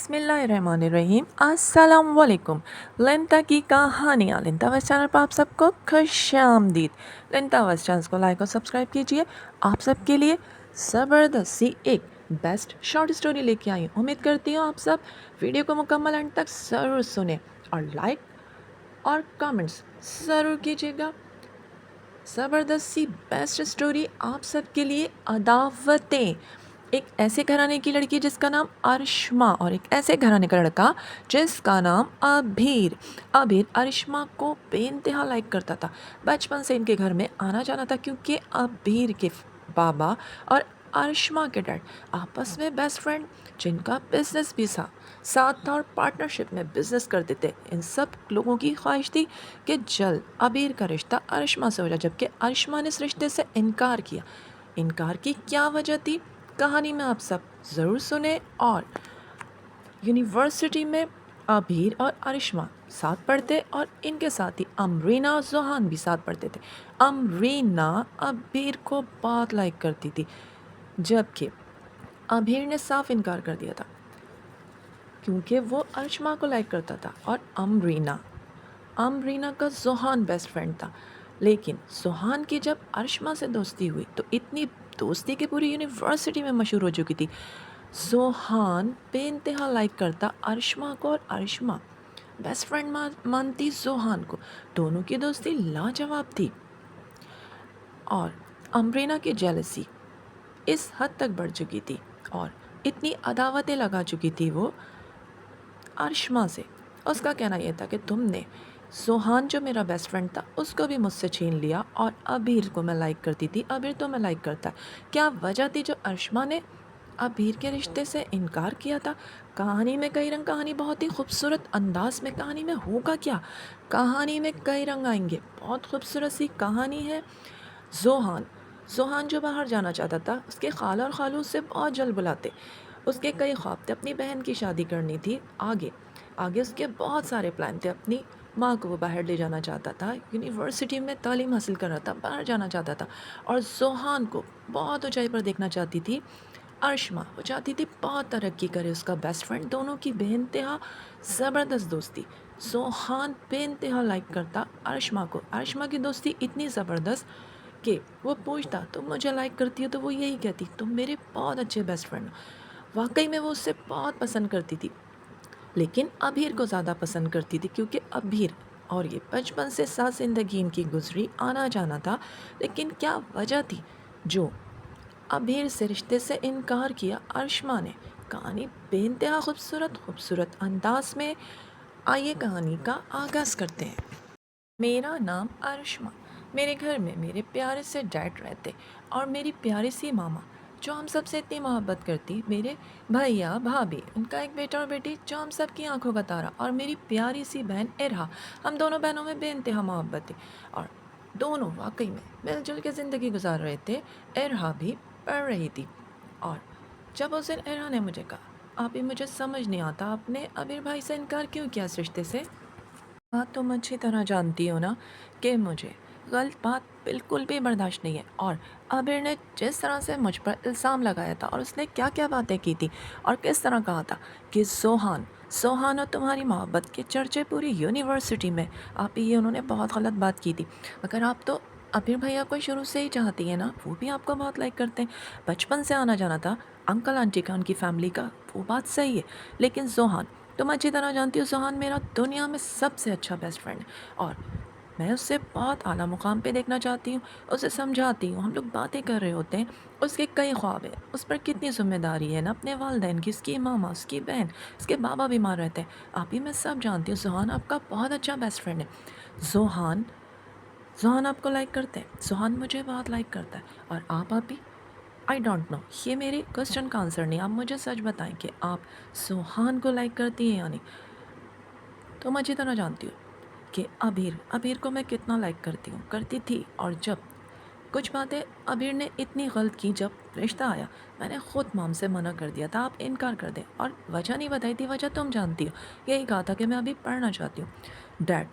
बिस्मिल्लाहिर्रहमानिर्रहीम अस्सलाम वालेकुम। लिंता की कहानियाँ लिंतावस चैनल पर आप सबको खुशामदीद। लिंतावस चैनल को लाइक और सब्सक्राइब कीजिए। आप सबके लिए ज़बरदस्त सी एक बेस्ट शॉर्ट स्टोरी लेके आई हूँ। उम्मीद करती हूँ आप सब वीडियो को मुकम्मल एंड तक ज़रूर सुने और लाइक और कमेंट्स ज़रूर कीजिएगा। ज़बरदस्त सी बेस्ट स्टोरी आप सबके लिए अदावतें। एक ऐसे घराने की लड़की जिसका नाम अरिश्मा और एक ऐसे घराने का लड़का जिसका नाम अभीर। अभीर अरिश्मा को बेइंतहा लाइक करता था। बचपन से इनके घर में आना जाना था क्योंकि अभीर के बाबा और अरिश्मा के डैड आपस में बेस्ट फ्रेंड जिनका बिजनेस भी साथ था और पार्टनरशिप में बिजनेस करते थे। इन सब लोगों की ख्वाहिश थी कि जल्द अबीर का रिश्ता अरिश्मा से हो जाए, जबकि अरिश्मा ने इस रिश्ते से इनकार किया। इनकार की क्या वजह थी कहानी में आप सब ज़रूर सुने। और यूनिवर्सिटी में अबीर और अरिश्मा साथ पढ़ते और इनके साथ ही अमरीना और जोहान भी साथ पढ़ते थे। अमरीना अबीर को बहुत लाइक करती थी, जबकि अबीर ने साफ इनकार कर दिया था क्योंकि वो अरिश्मा को लाइक करता था। और अमरीना का जोहान बेस्ट फ्रेंड था, लेकिन जोहान की जब अरिश्मा से दोस्ती हुई तो इतनी दोस्ती की पूरी यूनिवर्सिटी में मशहूर हो चुकी थी। जोहान बेइंतहा लाइक करता अरिश्मा को और अरिश्मा बेस्ट फ्रेंड मानती जोहान को। दोनों की दोस्ती लाजवाब थी और अमरीना की जेलसी इस हद तक बढ़ चुकी थी और इतनी अदावतें लगा चुकी थी वो अरिश्मा से। उसका कहना यह था कि तुमने जोहान जो मेरा बेस्ट फ्रेंड था उसको भी मुझसे छीन लिया और अबीर को मैं लाइक करती थी, अबीर तो मैं लाइक करता। क्या वजह थी जो अरिश्मा ने अबीर के रिश्ते से इनकार किया था? कहानी में कई रंग, कहानी बहुत ही खूबसूरत अंदाज में। कहानी में होगा क्या, कहानी में कई रंग आएंगे। बहुत खूबसूरत सी कहानी है। जोहान जो बाहर जाना चाहता था, उसके खाला और खालू उससे बहुत जल्द बुलाते। उसके कई ख्वाब थे, अपनी बहन की शादी करनी थी, आगे आगे उसके बहुत सारे प्लान थे। अपनी माँ को वो बाहर ले जाना चाहता था, यूनिवर्सिटी में तालीम हासिल कर रहा था, बाहर जाना चाहता था। और जोहान को बहुत ऊंचाई पर देखना चाहती थी अरिश्मा। वो चाहती थी बहुत तरक्की करे उसका बेस्ट फ्रेंड। दोनों की बेइंतहा ज़बरदस्त दोस्ती। जोहान बेइंतहा लाइक करता अरिश्मा को। अरिश्मा की दोस्ती इतनी ज़बरदस्त कि वो पूछता तुम मुझे लाइक करती हो, तो वो यही कहती तुम मेरे बहुत अच्छे बेस्ट फ्रेंड हो। वाकई में वो उससे बहुत पसंद करती थी, लेकिन अबीर को ज़्यादा पसंद करती थी क्योंकि अबीर और ये बचपन से साथ ज़िंदगी इनकी गुजरी, आना जाना था। लेकिन क्या वजह थी जो अबीर से रिश्ते से इनकार किया अरिश्मा ने? कहानी बेइंतहा खूबसूरत अंदाज में। आइए कहानी का आगाज़ करते हैं। मेरा नाम अरिश्मा। मेरे घर में मेरे प्यारे से डैड रहते और मेरी प्यारी सी मामा जो हम सबसे इतनी मोहब्बत करती, मेरे भैया भाभी, उनका एक बेटा और बेटी जो हम सब की आंखों का तारा, और मेरी प्यारी सी बहन इरहा। हम दोनों बहनों में बेइंतहा मोहब्बत थी और दोनों वाकई में मिलजुल के ज़िंदगी गुजार रहे थे। इरहा भी पढ़ रही थी और जब उस दिन इरहा ने मुझे कहा आप ही मुझे समझ नहीं आता आपने अबीर भाई से इनकार क्यों किया इस रिश्ते से। हाँ, तुम अच्छी तरह जानती हो ना कि मुझे गलत बात बिल्कुल भी बर्दाश्त नहीं है। और आबिर ने जिस तरह से मुझ पर इल्ज़ाम लगाया था और उसने क्या क्या बातें की थी और किस तरह कहा था कि सोहान और तुम्हारी मोहब्बत के चर्चे पूरी यूनिवर्सिटी में, आप ही, ये उन्होंने बहुत गलत बात की थी। अगर आप तो आबिर भैया को शुरू से ही चाहती है ना, वो भी आपको बहुत लाइक करते हैं, बचपन से आना जाना था अंकल आंटी का, उनकी फैमिली का, वो बात सही है। लेकिन जोहान, तुम अच्छी तरह जानती हो जोहान मेरा दुनिया में सबसे अच्छा बेस्ट फ्रेंड है और मैं उससे बहुत आला मुकाम पे देखना चाहती हूँ। उसे समझाती हूँ, हम लोग बातें कर रहे होते हैं, उसके कई ख्वाब हैं, उस पर कितनी जिम्मेदारी है ना अपने वालिदैन की, उसकी मामा, उसकी बहन, उसके बाबा बीमार रहते हैं। आप ही, मैं सब जानती हूँ जोहान आपका बहुत अच्छा बेस्ट फ्रेंड है। जोहान जोहान आपको लाइक करते हैं, जोहान मुझे बहुत लाइक करता है। और आप ही, आई डोंट नो, ये मेरे क्वेश्चन का आंसर नहीं, आप मुझे सच बताएं कि आप जोहान को लाइक करती हैं या नहीं। तुम अच्छी तरह जानती हो कि अबीर को मैं कितना लाइक करती हूँ, करती थी। और जब कुछ बातें अबीर ने इतनी गलत की, जब रिश्ता आया मैंने ख़ुद मॉम से मना कर दिया था आप इनकार कर दें, और वजह नहीं बताई थी। वजह तुम जानती हो, यही कहा था कि मैं अभी पढ़ना चाहती हूँ। डैड,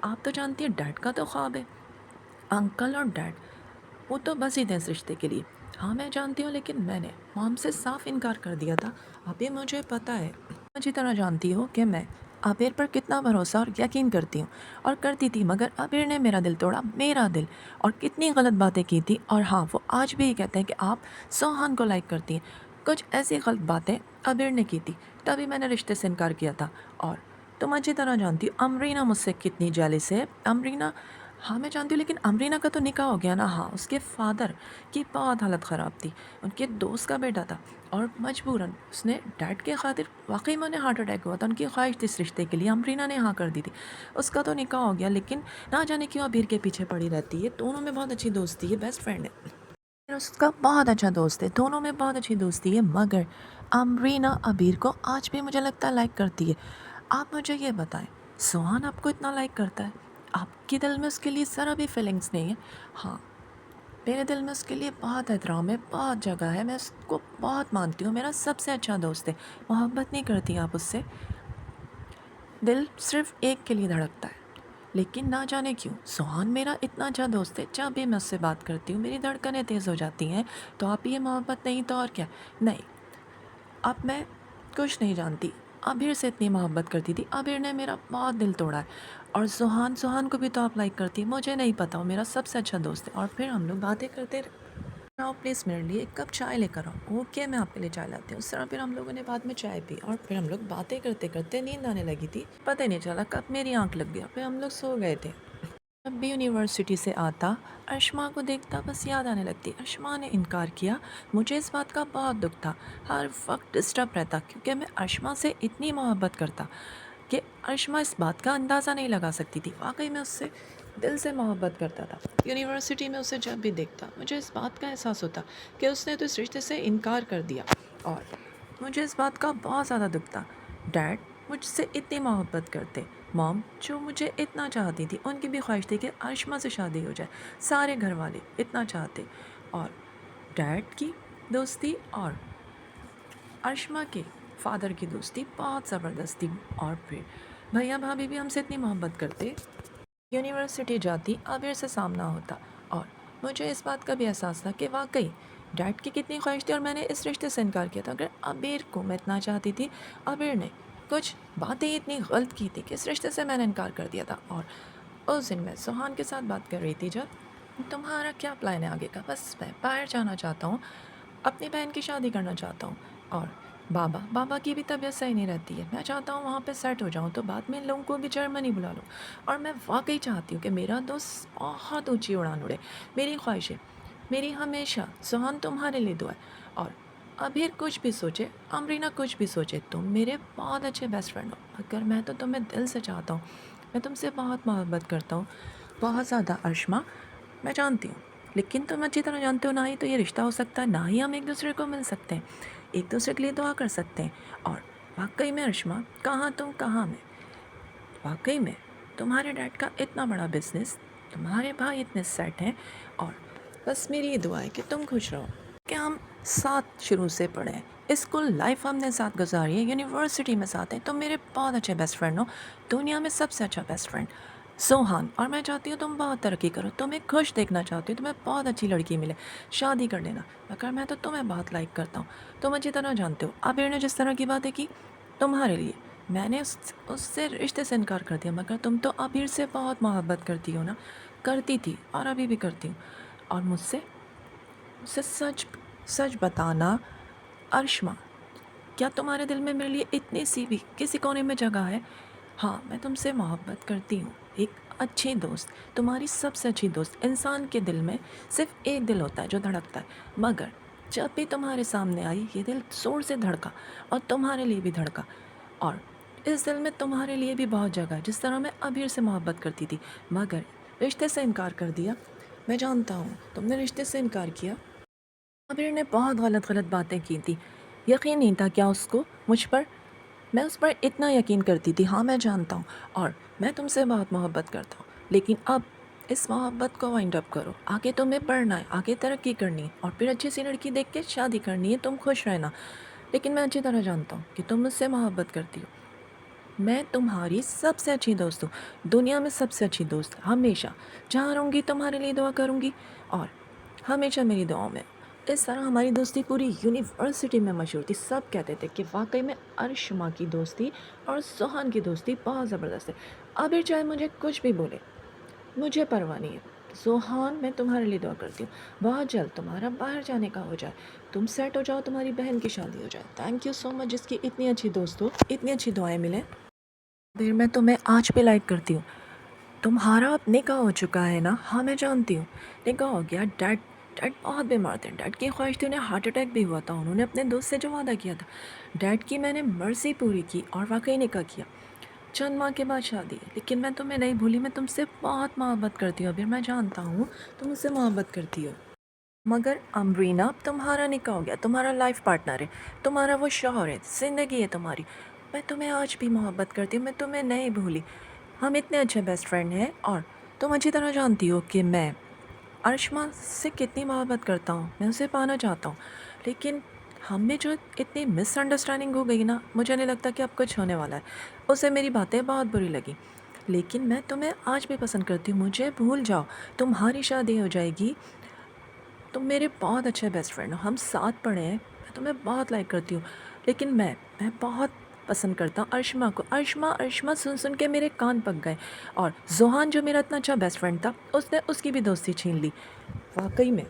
आप तो जानती हैं डैड का तो ख्वाब है, अंकल और डैड वो तो बस ही थे इस रिश्ते के लिए। हाँ मैं जानती हूँ, लेकिन मैंने मॉम से साफ इनकार कर दिया था। अभी मुझे पता है अच्छी तरह जानती हो कि मैं आबिर पर कितना भरोसा और यकीन करती हूँ और करती थी, मगर आबिर ने मेरा दिल तोड़ा, मेरा दिल। और कितनी गलत बातें की थी। और हाँ, वो आज भी ये कहते हैं कि आप सोहान को लाइक करती हैं। कुछ ऐसी गलत बातें आबिर ने की थी, तभी मैंने रिश्ते से इनकार किया था। और तुम अच्छी तरह जानती हो अमरीना मुझसे कितनी जेलस है। अमरीना, हाँ मैं जानती हूँ, लेकिन अमरीना का तो निकाह हो गया ना। हाँ, उसके फादर की बहुत हालत ख़राब थी, उनके दोस्त का बेटा था, और मजबूरन उसने डैड के खातिर, वाकई में उन्हें हार्ट अटैक हुआ था, उनकी ख्वाहिश थी इस रिश्ते के लिए, अमरीना ने हाँ कर दी थी। उसका तो निकाह हो गया, लेकिन ना जाने क्यों अबीर के पीछे पड़ी रहती है। दोनों में बहुत अच्छी दोस्ती है, बेस्ट फ्रेंड है, उसका बहुत अच्छा दोस्त है, दोनों में बहुत अच्छी दोस्ती है। मगर अमरीना अबीर को आज भी मुझे लगता है लाइक करती है। आप मुझे ये बताएं, सुहान आपको इतना लाइक करता है, आपके दिल में उसके लिए ज़रा भी फीलिंग्स नहीं है? हाँ, मेरे दिल में उसके लिए बहुत एहतराम है, बहुत जगह है, मैं उसको बहुत मानती हूँ, मेरा सबसे अच्छा दोस्त है। मोहब्बत नहीं करती आप उससे, दिल सिर्फ एक के लिए धड़कता है। लेकिन ना जाने क्यों सुहान मेरा इतना अच्छा दोस्त है, जब भी मैं उससे बात करती हूँ मेरी धड़कनें तेज़ हो जाती हैं। तो आप ये मोहब्बत नहीं तो और क्या? नहीं, अब मैं कुछ नहीं जानती। आबिर से इतनी मोहब्बत करती थी, आबिर ने मेरा बहुत दिल तोड़ा है। और सुहान, सुहान को भी तो आप लाइक करती, मुझे नहीं पता, वो मेरा सबसे अच्छा दोस्त है। और फिर हम लोग बातें करते रहे। आओ प्लीज़ मेरे लिए एक कप चाय लेकर आओ। ओके, मैं आपके लिए चाय लाती हूँ। उस तरह फिर हम लोगों ने बाद में चाय पी, और फिर हम लोग बातें करते करते नींद आने लगी थी, पता ही नहीं चला कब मेरी आंख लग गई और फिर हम लोग सो गए थे। जब भी यूनिवर्सिटी से आता, अर्शमा को देखता बस याद आने लगती। अर्शमा ने इनकार किया, मुझे इस बात का बहुत दुख था, हर वक्त डिस्टर्ब रहता, क्योंकि मैं अर्शमा से इतनी मोहब्बत करता कि अर्शमा इस बात का अंदाज़ा नहीं लगा सकती थी। वाकई मैं उससे दिल से मोहब्बत करता था। यूनिवर्सिटी में उसे जब भी देखता मुझे इस बात का एहसास होता कि उसने तो इस रिश्ते से इनकार कर दिया, और मुझे इस बात का बहुत ज़्यादा दुख था। डैड मुझसे इतनी मोहब्बत करते, मॉम जो मुझे इतना चाहती थी, उनकी भी ख्वाहिश थी कि अर्शमा से शादी हो जाए, सारे घर वाले इतना चाहते। और डैड की दोस्ती और अर्शमा के फादर की दोस्ती बहुत ज़बरदस्त थी। और फिर भैया भाभी भी हमसे इतनी मोहब्बत करते। यूनिवर्सिटी जाती, आबिर से सामना होता, और मुझे इस बात का भी एहसास था कि वाकई डैड की कितनी ख्वाहिश थी, और मैंने इस रिश्ते से इनकार किया था। अगर आबिर को मैं इतना चाहती थी, आबिर ने कुछ बातें इतनी गलत की थी कि इस रिश्ते से मैंने इनकार कर दिया था। और उस दिन मैं सुहान के साथ बात कर रही थी, जब तुम्हारा क्या प्लान है आगे का? बस मैं बाहर जाना चाहता हूँ, अपनी बहन की शादी करना चाहता हूँ। और बाबा बाबा की भी तबीयत सही नहीं रहती है, मैं चाहता हूँ वहाँ पे सेट हो जाऊँ, तो बाद में इन लोगों को भी जर्मनी बुला लूँ। और मैं वाकई चाहती हूँ कि मेरा दोस्त बहुत ऊंची उड़ान उड़े। मेरी ख्वाहिश है, मेरी हमेशा सुहान तुम्हारे लिए दुआ है। और अभी कुछ भी सोचे, अमरीना कुछ भी सोचे, तुम मेरे बहुत अच्छे बेस्ट फ्रेंड हो। अगर मैं तो तुम्हें दिल से चाहता हूँ, मैं तुमसे बहुत मोहब्बत करता हूँ, बहुत ज़्यादा अर्शमा, मैं जानती हूँ। लेकिन तुम अच्छी तरह जानते हो, ना ही तो ये रिश्ता हो सकता है, ना ही हम एक दूसरे को मिल सकते हैं, एक दूसरे के लिए दुआ कर सकते हैं। और वाकई में अर्शमा, कहाँ तुम कहाँ मैं, वाकई में तुम्हारे डैड का इतना बड़ा बिजनेस, तुम्हारे भाई इतने सेट हैं, और बस मेरी ये दुआ है कि तुम खुश रहो। कि हम साथ शुरू से पढ़े हैं, स्कूल लाइफ हमने साथ गुजारी है, यूनिवर्सिटी में साथ हैं, तुम मेरे बहुत अच्छे बेस्ट फ्रेंड हो, दुनिया में सबसे अच्छा बेस्ट फ्रेंड सोहान। और मैं चाहती हूँ तुम बहुत तरक्की करो, तुम्हें खुश देखना चाहती हूँ, तुम्हें बहुत अच्छी लड़की मिले, शादी कर लेना। मगर मैं तो तुम्हें बहुत लाइक करता हूँ, तुम अच्छी तरह जानते हो। आबिर ने जिस तरह की बातें की तुम्हारे लिए, मैंने उससे रिश्ते से इनकार कर दिया, मगर तुम तो आबिर से बहुत मोहब्बत करती हो ना, करती थी और अभी भी करती हूँ। और मुझसे मुझसे सच सच बताना अर्शमा, क्या तुम्हारे दिल में मेरे लिए इतनी सी भी किसी कोने में जगह है? हाँ, मैं तुमसे मोहब्बत करती हूँ, एक अच्छी दोस्त, तुम्हारी सबसे अच्छी दोस्त। इंसान के दिल में सिर्फ एक दिल होता है जो धड़कता है, मगर जब भी तुम्हारे सामने आई ये दिल ज़ोर से धड़का, और तुम्हारे लिए भी धड़का। और इस दिल में तुम्हारे लिए भी बहुत जगह है, जिस तरह मैं अबीर से मोहब्बत करती थी, मगर रिश्ते से इनकार कर दिया। मैं जानता हूँ तुमने रिश्ते से इनकार किया, आबिर ने बहुत गलत गलत बातें की थी, यकीन नहीं था क्या उसको मुझ पर? मैं उस पर इतना यकीन करती थी, हाँ मैं जानता हूँ, और मैं तुमसे बहुत मोहब्बत करता हूँ। लेकिन अब इस मोहब्बत को वाइंड अप करो, आगे तुम्हें पढ़ना है, आगे तरक्की करनी है, और फिर अच्छी सी लड़की देख के शादी करनी है, तुम खुश रहना। लेकिन मैं अच्छी तरह जानता हूँ कि तुम मुझसे मोहब्बत करती हो, मैं तुम्हारी सबसे अच्छी दोस्त हूँ, दुनिया में सबसे अच्छी दोस्त, हमेशा जहाँ रहूँगी तुम्हारे लिए दुआ करूँगी, और हमेशा मेरी दुआओं में। इस तरह हमारी दोस्ती पूरी यूनिवर्सिटी में मशहूर थी। सब कहते थे कि वाक़ई में अरिशमा की दोस्ती और सुहान की दोस्ती बहुत ज़बरदस्त है। आबिर चाहे मुझे कुछ भी बोले, मुझे परवाह नहीं है। सुहान, मैं तुम्हारे लिए दुआ करती हूँ, बहुत जल्द तुम्हारा बाहर जाने का हो जाए, तुम सेट हो जाओ, तुम्हारी बहन की शादी हो जाए। थैंक यू सो मच जिसकी इतनी अच्छी दोस्त हो, इतनी अच्छी दुआएँ मिलें। आबिर, मैं तुम्हें आज भी लाइक करती हूँ। तुम्हारा अब निकाह हो चुका है ना? हाँ, मैं जानती हूँ। निकाह हो गया। डैड डैड बहुत बीमार थे। डैड की ख्वाहिश थी, उन्हें हार्ट अटैक भी हुआ था। उन्होंने अपने दोस्त से जो वादा किया था, डैड की मैंने मर्ज़ी पूरी की और वाक़ई निकाह किया। चंद माह के बाद शादी है, लेकिन मैं तुम्हें नहीं भूली। मैं तुमसे बहुत मोहब्बत करती हूँ अबीर, मैं जानता हूँ तुम मुझसे मोहब्बत करती हो। मगर अमरीना, अब तुम्हारा निकाह हो गया, तुम्हारा लाइफ पार्टनर है, तुम्हारा वो शौहर है, ज़िंदगी है तुम्हारी। मैं तुम्हें आज भी मोहब्बत करती हूँ, मैं तुम्हें नहीं भूली। हम इतने अच्छे बेस्ट फ्रेंड हैं और तुम अच्छी तरह जानती हो कि मैं अरिशमा से कितनी मोहब्बत करता हूँ, मैं उसे पाना चाहता हूँ। लेकिन हम में जो इतनी मिसअंडरस्टैंडिंग हो गई ना, मुझे नहीं लगता कि अब कुछ होने वाला है। उसे मेरी बातें बहुत बुरी लगी, लेकिन मैं तुम्हें आज भी पसंद करती हूँ, मुझे भूल जाओ। तुम्हारी शादी हो जाएगी, तुम मेरे बहुत अच्छे बेस्ट फ्रेंड हो, हम साथ पढ़े हैं, मैं तुम्हें बहुत लाइक करती हूँ। लेकिन मैं बहुत पसंद करता हूँ अरिशमा को। अरिशमा अरिशमा सुन सुन के मेरे कान पक गए। और जोहान जो मेरा इतना अच्छा बेस्ट फ्रेंड था, उसने उसकी भी दोस्ती छीन ली। वाकई में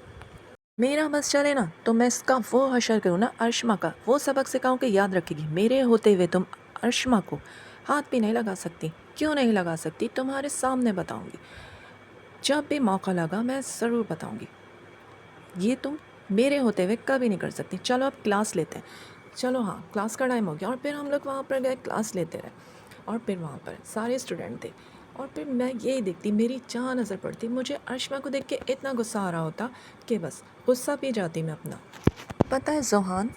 मेरा बस चले ना तो मैं इसका वो हशर करूँ ना, अरिशमा का वो सबक सिखाऊँ कि याद रखेगी, मेरे होते हुए तुम अरिशमा को हाथ भी नहीं लगा सकती। क्यों नहीं लगा सकती? तुम्हारे सामने बताऊँगी, जब भी मौका लगा मैं ज़रूर बताऊँगी। ये तुम मेरे होते हुए कभी नहीं कर सकती। चलो अब क्लास लेते हैं। चलो हाँ, क्लास का टाइम हो गया। और फिर हम लोग वहाँ पर गए, क्लास लेते रहे। और फिर वहाँ पर सारे स्टूडेंट थे। और फिर मैं यही देखती, मेरी जहाँ नज़र पड़ती, मुझे अरिशमा को देख के इतना गुस्सा आ रहा होता कि बस गुस्सा पी जाती मैं अपना। पता है जोहान,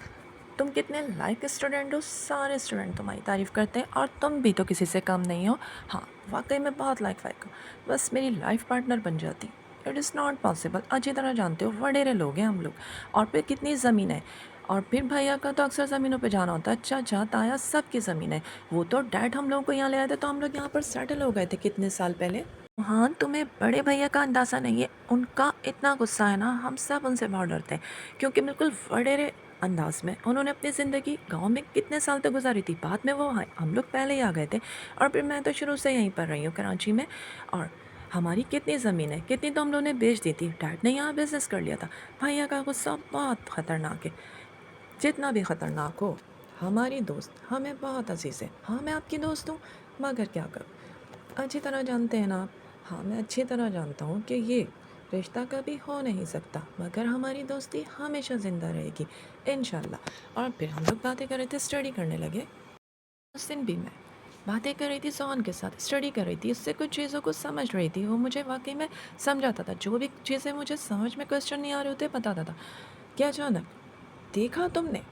तुम कितने लाइक स्टूडेंट हो, सारे स्टूडेंट तुम्हारी तारीफ़ करते हैं और तुम भी तो किसी से कम नहीं हो। हाँ, वाकई में बहुत लाइक फाइक हो। बस मेरी लाइफ पार्टनर बन जाती। It is not possible. अच्छी तरह जानते हो, वडेरे लोग हैं हम लोग। और फिर कितनी ज़मीन है। और फिर भैया का तो अक्सर ज़मीनों पे जाना होता है। चाचा ताया सबकी ज़मीन है। वो तो डैड हम लोगों को यहाँ ले आए थे, तो हम लोग यहाँ पर सेटल हो गए थे कितने साल पहले। हाँ, तुम्हें बड़े भैया का अंदाज़ा नहीं है, उनका इतना गुस्सा है ना, हम सब उनसे बहुत डरते हैं। क्योंकि बिल्कुल वडेरे अंदाज में उन्होंने अपनी ज़िंदगी गांव में कितने साल तक गुजारी थी। बाद में वो आए, हम लोग पहले ही आ गए थे। और फिर मैं तो शुरू से यहीं पर रही हूँ कराची में। और हमारी कितनी ज़मीन है, कितनी तो हम लोगों ने बेच दी थी। डैड ने यहाँ बिज़नेस कर लिया था। भैया का गुस्सा बहुत ख़तरनाक है, जितना भी ख़तरनाक हो। हमारी दोस्त हमें बहुत अजीज़ है। हाँ, मैं आपकी दोस्त हूँ, मगर क्या करूँ, अच्छी तरह जानते हैं ना आप। हाँ, मैं अच्छी तरह जानता हूँ कि ये रिश्ता कभी हो नहीं सकता, मगर हमारी दोस्ती हमेशा ज़िंदा रहेगी इंशाल्लाह। और फिर हम लोग बातें कर रहे थे, स्टडी करने लगे। उस दिन भी मैं बातें कर रही थी, सोहन के साथ स्टडी कर रही थी, उससे कुछ चीज़ों को समझ रही थी। वो मुझे वाकई में समझाता था, जो भी चीज़ें मुझे समझ में क्वेश्चन नहीं आ रहे होते बताता था। क्या अचानक देखा तुमने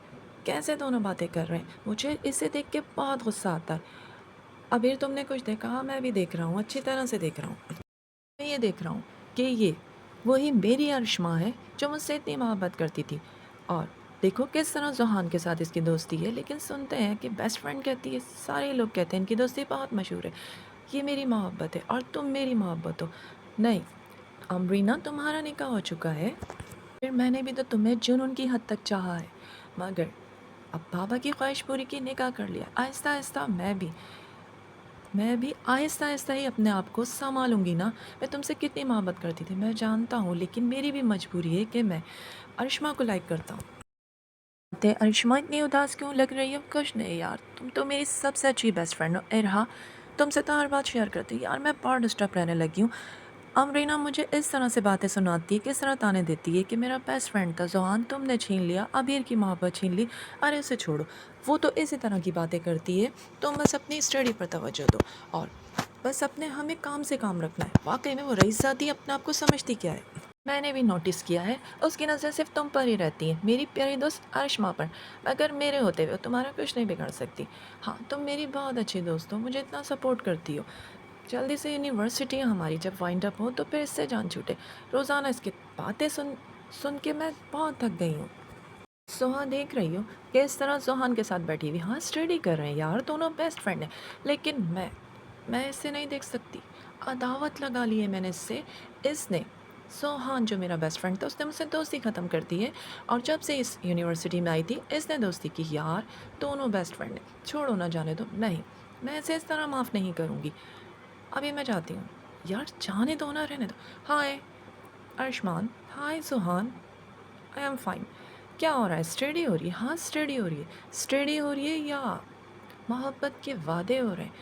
कैसे दोनों बातें कर रहे हैं? मुझे इसे देख के बहुत गुस्सा आता है। अबीर, तुमने कुछ देखा? हाँ, मैं भी देख रहा हूँ, अच्छी तरह से देख रहा हूँ। मैं ये देख रहा हूँ कि ये वही मेरी अरिशमा है जो मुझसे इतनी मोहब्बत करती थी। और देखो किस तरह जोहान के साथ इसकी दोस्ती है। लेकिन सुनते हैं कि बेस्ट फ्रेंड कहती है, सारे लोग कहते हैं इनकी दोस्ती बहुत मशहूर है। ये मेरी मोहब्बत है और तुम मेरी मोहब्बत हो। नहीं अमरीना, तुम्हारा निकाह हो चुका है। फिर मैंने भी तो तुम्हें जुनून की हद तक चाहा है, मगर अब बाबा की ख्वाहिश पूरी की, निकाह कर लिया। आहिस्ता आहिस्ता मैं भी आहिस्ता आहिस्ता ही अपने आप को संभालूंगी ना। मैं तुमसे कितनी मोहब्बत करती थी मैं जानता हूँ, लेकिन मेरी भी मजबूरी है कि मैं अरिशमा को लाइक करता हूँ। ते अरिशमा, इतनी उदास क्यों लग रही हो? कुछ नहीं यार, तुम तो मेरी सबसे अच्छी बेस्ट फ्रेंड हो। इरहा, तुमसे तो हर बात शेयर करती हूँ यार, मैं बहुत डिस्टर्ब रहने लगी हूँ। अमरीना मुझे इस तरह से बातें सुनाती है, किस तरह ताने देती है कि मेरा बेस्ट फ्रेंड था जोहान, तुमने छीन लिया, अबीर की मोहब्बत छीन ली। अरे उसे छोड़ो, वो तो इसी तरह की बातें करती है। तुम बस अपनी स्टडी पर तवज्जो दो और बस अपने हमें काम से काम रखना है। वाकई में वो रईसजादी अपने आप को समझती क्या है? मैंने भी नोटिस किया है, उसकी नज़र सिर्फ तुम पर ही रहती है, मेरी प्यारी दोस्त अरिशमा पर। मगर मेरे होते हुए तुम्हारा कुछ नहीं बिगाड़ सकती। हाँ, तुम मेरी बहुत अच्छी दोस्त हो, मुझे इतना सपोर्ट करती हो। जल्दी से यूनिवर्सिटी हमारी जब वाइंड अप हो तो फिर इससे जान छूटे। रोज़ाना इसकी बातें सुन सुन के मैं बहुत थक गई हूँ। सोहा, देख रही हो कि इस तरह जोहान के साथ बैठी हुई, हाँ स्टडी कर रहे हैं यार, दोनों बेस्ट फ्रेंड हैं। लेकिन मैं इससे नहीं देख सकती। अदावत लगा ली है मैंने इससे। इसने सोहान जो मेरा बेस्ट फ्रेंड था उसने मुझसे दोस्ती ख़त्म कर दी है। और जब से इस यूनिवर्सिटी में आई थी इसने दोस्ती की। यार दोनों बेस्ट फ्रेंड हैं, छोड़ो ना जाने दो। नहीं, मैं इसे इस तरह माफ़ नहीं करूँगी। अभी मैं जाती हूँ। यार जाने दो ना, रहने दो। हाय अर्शमान, हाय सुहान, आई एम फाइन। क्या हो रहा है? स्टडी हो रही है? हाँ स्टडी हो रही है। स्टडी हो रही है या मोहब्बत के वादे हो रहे हैं?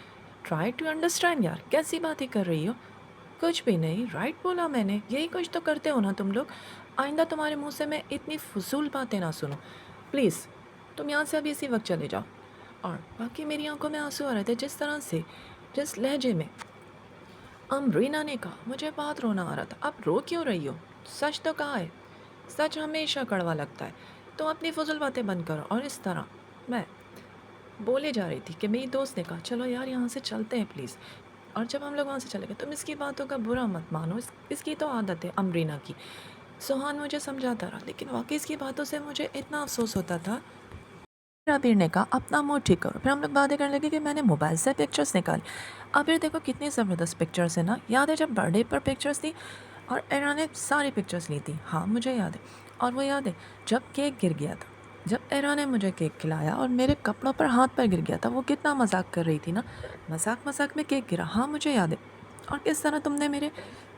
ट्राई टू अंडरस्टैंड यार, कैसी बातें कर रही हो? कुछ भी नहीं, राइट बोला मैंने। यही कुछ तो करते हो ना तुम लोग। आइंदा तुम्हारे मुंह से मैं इतनी फजूल बातें ना सुनूं। प्लीज़ तुम यहाँ से अभी इसी वक्त चले जाओ। और बाकी मेरी आंखों में आंसू आ रहे थे जिस तरह से, जिस लहजे में अमरीना ने कहा, मुझे बहुत रोना आ रहा था। अब रो क्यों रही हो? सच तो कहा है, सच हमेशा कड़वा लगता है। तो अपनी फजूल बातें बंद करो। और इस तरह मैं बोले जा रही थी कि मेरी दोस्त ने कहा चलो यार यहाँ से चलते हैं प्लीज़। और जब हम लोग वहाँ से चले गए, तुम इसकी बातों का बुरा मत मानो, इसकी तो आदत है अमरीना की। सुहान मुझे समझाता रहा, लेकिन वाकई इसकी बातों से मुझे इतना अफसोस होता था। फिर आबिर ने कहा अपना मूड ठीक करो। फिर हम लोग बातें करने लगे कि मैंने मोबाइल से पिक्चर्स निकाली। आबिर देखो कितनी ज़बरदस्त पिक्चर्स है ना। याद है जब बर्थडे पर पिक्चर्स थी और एरा ने सारी पिक्चर्स ली थी? हाँ मुझे याद है। और वो याद है जब केक गिर गया था, जब एरा ने मुझे केक खिलाया और मेरे कपड़ों पर हाथ पर गिर गया था, वो कितना मजाक कर रही थी ना। मजाक मजाक में केक गिरा, हाँ मुझे याद है। और किस तरह तुमने मेरे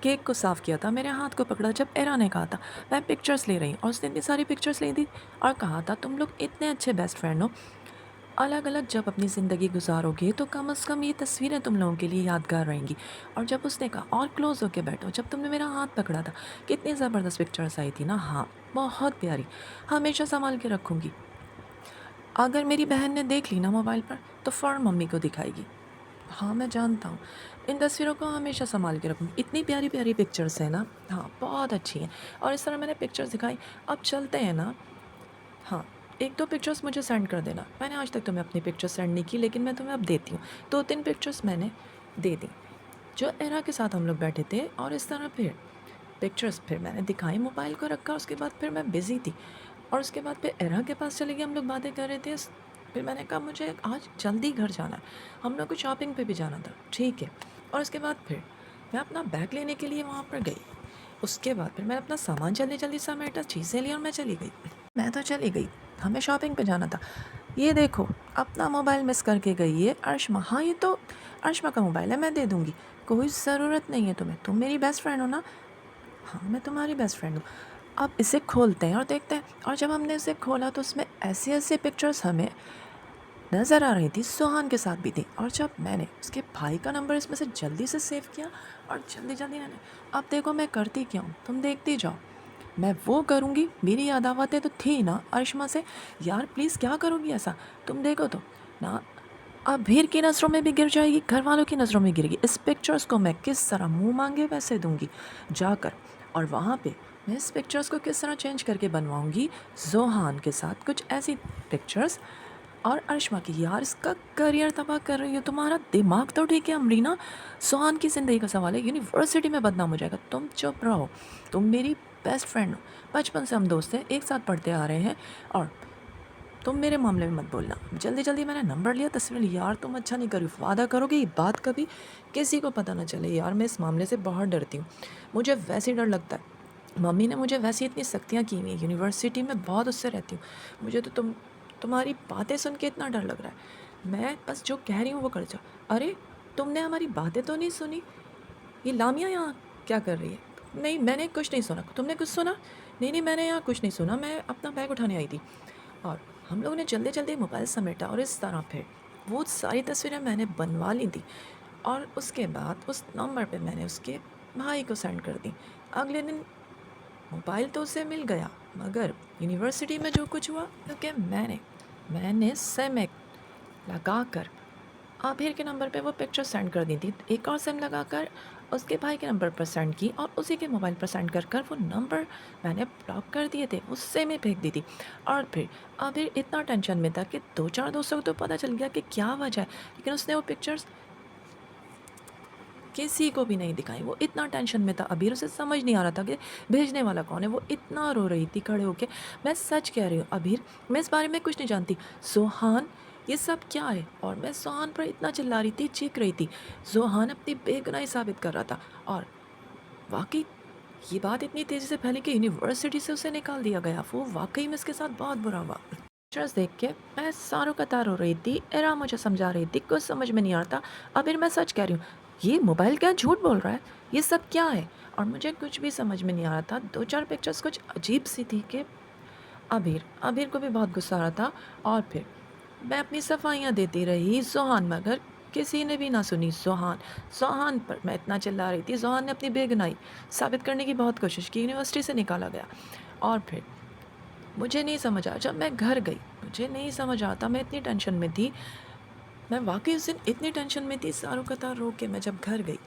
केक को साफ़ किया था, मेरे हाथ को पकड़ा जब एरा ने कहा था मैं पिक्चर्स ले रही हूँ। और उसने इतनी सारी पिक्चर्स ली थी और कहा था तुम लोग इतने अच्छे बेस्ट फ्रेंड हो, अलग अलग जब अपनी ज़िंदगी गुजारोगे तो कम से कम ये तस्वीरें तुम लोगों के लिए यादगार रहेंगी। और जब उसने कहा और क्लोज़ होके बैठो, जब तुमने मेरा हाथ पकड़ा था, कितनी ज़बरदस्त पिक्चर्स आई थी ना। हाँ बहुत प्यारी, हमेशा संभाल के रखूँगी। अगर मेरी बहन ने देख ली ना मोबाइल पर तो फ़ौरन मम्मी को दिखाएगी। हाँ मैं जानता हूँ, इन तस्वीरों को हमेशा संभाल के रखूँगी। इतनी प्यारी प्यारी पिक्चर्स हैं ना। हाँ बहुत अच्छी हैं। और इस तरह मैंने पिक्चर्स दिखाई। अब चलते हैं ना। हाँ, 1-2 पिक्चर्स मुझे सेंड कर देना। मैंने आज तक तुम्हें अपनी पिक्चर सेंड नहीं की, लेकिन मैं तुम्हें अब देती हूँ। 2-3 पिक्चर्स मैंने दे दी, जो एरा के साथ हम लोग बैठे थे। और इस तरह फिर पिक्चर्स फिर मैंने दिखाई, मोबाइल को रखा। उसके बाद फिर मैं बिज़ी थी और उसके बाद फिर एरा के पास चले गए, हम लोग बातें कर रहे थे। फिर मैंने कहा मुझे आज जल्दी घर जाना है, हम लोग को शॉपिंग पे भी जाना था। ठीक है। और उसके बाद फिर मैं अपना बैग लेने के लिए वहाँ पर गई। उसके बाद फिर मैंने अपना सामान जल्दी-जल्दी समेटा, चीज़ें ली और मैं चली गई। मैं तो चली गई, हमें शॉपिंग पे जाना था। ये देखो अपना मोबाइल मिस करके गई है अर्शमा। हाँ ये तो अर्शमा का मोबाइल है, मैं दे दूँगी। कोई ज़रूरत नहीं है तुम्हें, तुम मेरी बेस्ट फ्रेंड हो ना। हाँ मैं तुम्हारी बेस्ट फ्रेंड हूँ। अब इसे खोलते हैं और देखते हैं। और जब हमने इसे खोला तो उसमें ऐसी-ऐसी पिक्चर्स हमें नज़र आ रही थी, सुहान के साथ भी थी। और जब मैंने उसके भाई का नंबर इसमें से जल्दी से सेव किया और जल्दी-जल्दी मैंने, अब देखो मैं करती क्या हूँ, तुम देखती जाओ। मैं वो करूँगी, मेरी अदावतें तो थी ना अर्शमा से। यार प्लीज़ क्या करोगी ऐसा? तुम देखो तो ना, अब भीड़ की नज़रों में भी गिर जाएगी, घर वालों की नज़रों में गिरेगी। इस पिक्चर्स को मैं किस तरह मुँह मांगे वैसे दूँगी जाकर। और वहाँ पे मैं इस पिक्चर्स को किस तरह चेंज करके बनवाऊँगी ज़ोहान के साथ कुछ ऐसी पिक्चर्स। और अर्शमा की, यार इसका करियर तबाह कर रही हो, तुम्हारा दिमाग तो ठीक है अमरीना। सुहान की ज़िंदगी का सवाल है, यूनिवर्सिटी में बदनाम हो जाएगा। तुम चुप रहो, तुम मेरी बेस्ट फ्रेंड हो, बचपन से हम दोस्त हैं, एक साथ पढ़ते आ रहे हैं। और तुम मेरे मामले में मत बोलना। जल्दी जल्दी मैंने नंबर लिया, तस्वीर ली। यार तुम अच्छा नहीं करी, वादा करोगे ये बात कभी किसी को पता ना चले। यार मैं इस मामले से बहुत डरती हूँ, मुझे वैसे ही डर लगता है। मम्मी ने मुझे वैसे इतनी सख्तियाँ की हुई हैं, यूनिवर्सिटी में बहुत उससे रहती हूँ। मुझे तो तुम्हारी बातें सुन के इतना डर लग रहा है। मैं बस जो कह रही हूँ वो कर जाओ। अरे तुमने हमारी बातें तो नहीं सुनी? ये लामिया यहाँ क्या कर रही है? नहीं मैंने कुछ नहीं सुना, तुमने कुछ सुना? नहीं नहीं मैंने यहाँ कुछ नहीं सुना, मैं अपना बैग उठाने आई थी। और हम लोगों ने जल्दी जल्दी मोबाइल समेटा और इस तरह फिर वो सारी तस्वीरें मैंने बनवा ली थी। और उसके बाद उस नंबर पे मैंने उसके भाई को सेंड कर दी। अगले दिन मोबाइल तो उसे मिल गया, मगर यूनिवर्सिटी में जो कुछ हुआ, क्योंकि मैंने सिम लगाकर आबिर के नंबर पे वो पिक्चर सेंड कर दी थी। एक और सिम लगाकर उसके भाई के नंबर पर सेंड की और उसी के मोबाइल पर सेंड कर वो नंबर मैंने ब्लॉक कर दिए थे, उससे में फेंक दी थी। और फिर आबिर इतना टेंशन में था कि 2-4 दोस्तों को तो पता चल गया कि क्या वजह है, लेकिन उसने वो पिक्चर्स किसी को भी नहीं दिखाई। वो इतना टेंशन में था अबीर, उसे समझ नहीं आ रहा था कि भेजने वाला कौन है। वो इतना रो रही थी खड़े होके। मैं सच कह रही हूँ अबीर, मैं इस बारे में कुछ नहीं जानती। सोहान ये सब क्या है? और मैं सोहान पर इतना चिल्ला रही थी, चीख रही थी। सोहान अपनी बेगुनाही साबित कर रहा था। और वाकई ये बात इतनी तेज़ी से फैली कि यूनिवर्सिटी से उसे निकाल दिया गया। वो वाक़ई में इसके साथ बहुत बुरा हुआ। पिक्चर्स देख के मैं सारों कतार रो रही थी। इरा मुझे समझा रही थी, कुछ समझ में नहीं आता। आबिर मैं सच कह रही हूँ, ये मोबाइल क्या झूठ बोल रहा है? ये सब क्या है? और मुझे कुछ भी समझ में नहीं आ रहा था। 2-4 पिक्चर्स कुछ अजीब-सी थी कि आबिर आबिर को भी बहुत गुस्सा आ रहा था। और फिर मैं अपनी सफाइयाँ देती रही, ज़ोहान मगर किसी ने भी ना सुनी। ज़ोहान पर मैं इतना चिल्ला रही थी। ज़ोहान ने अपनी बेगुनाही साबित करने की बहुत कोशिश की, यूनिवर्सिटी से निकाला गया। और फिर मुझे नहीं समझ आया जब मैं घर गई, मुझे नहीं समझ आता, मैं इतनी टेंशन में थी। मैं वाक़ई उस दिन इतनी टेंशन में थी, सारों कतार रो के मैं जब घर गई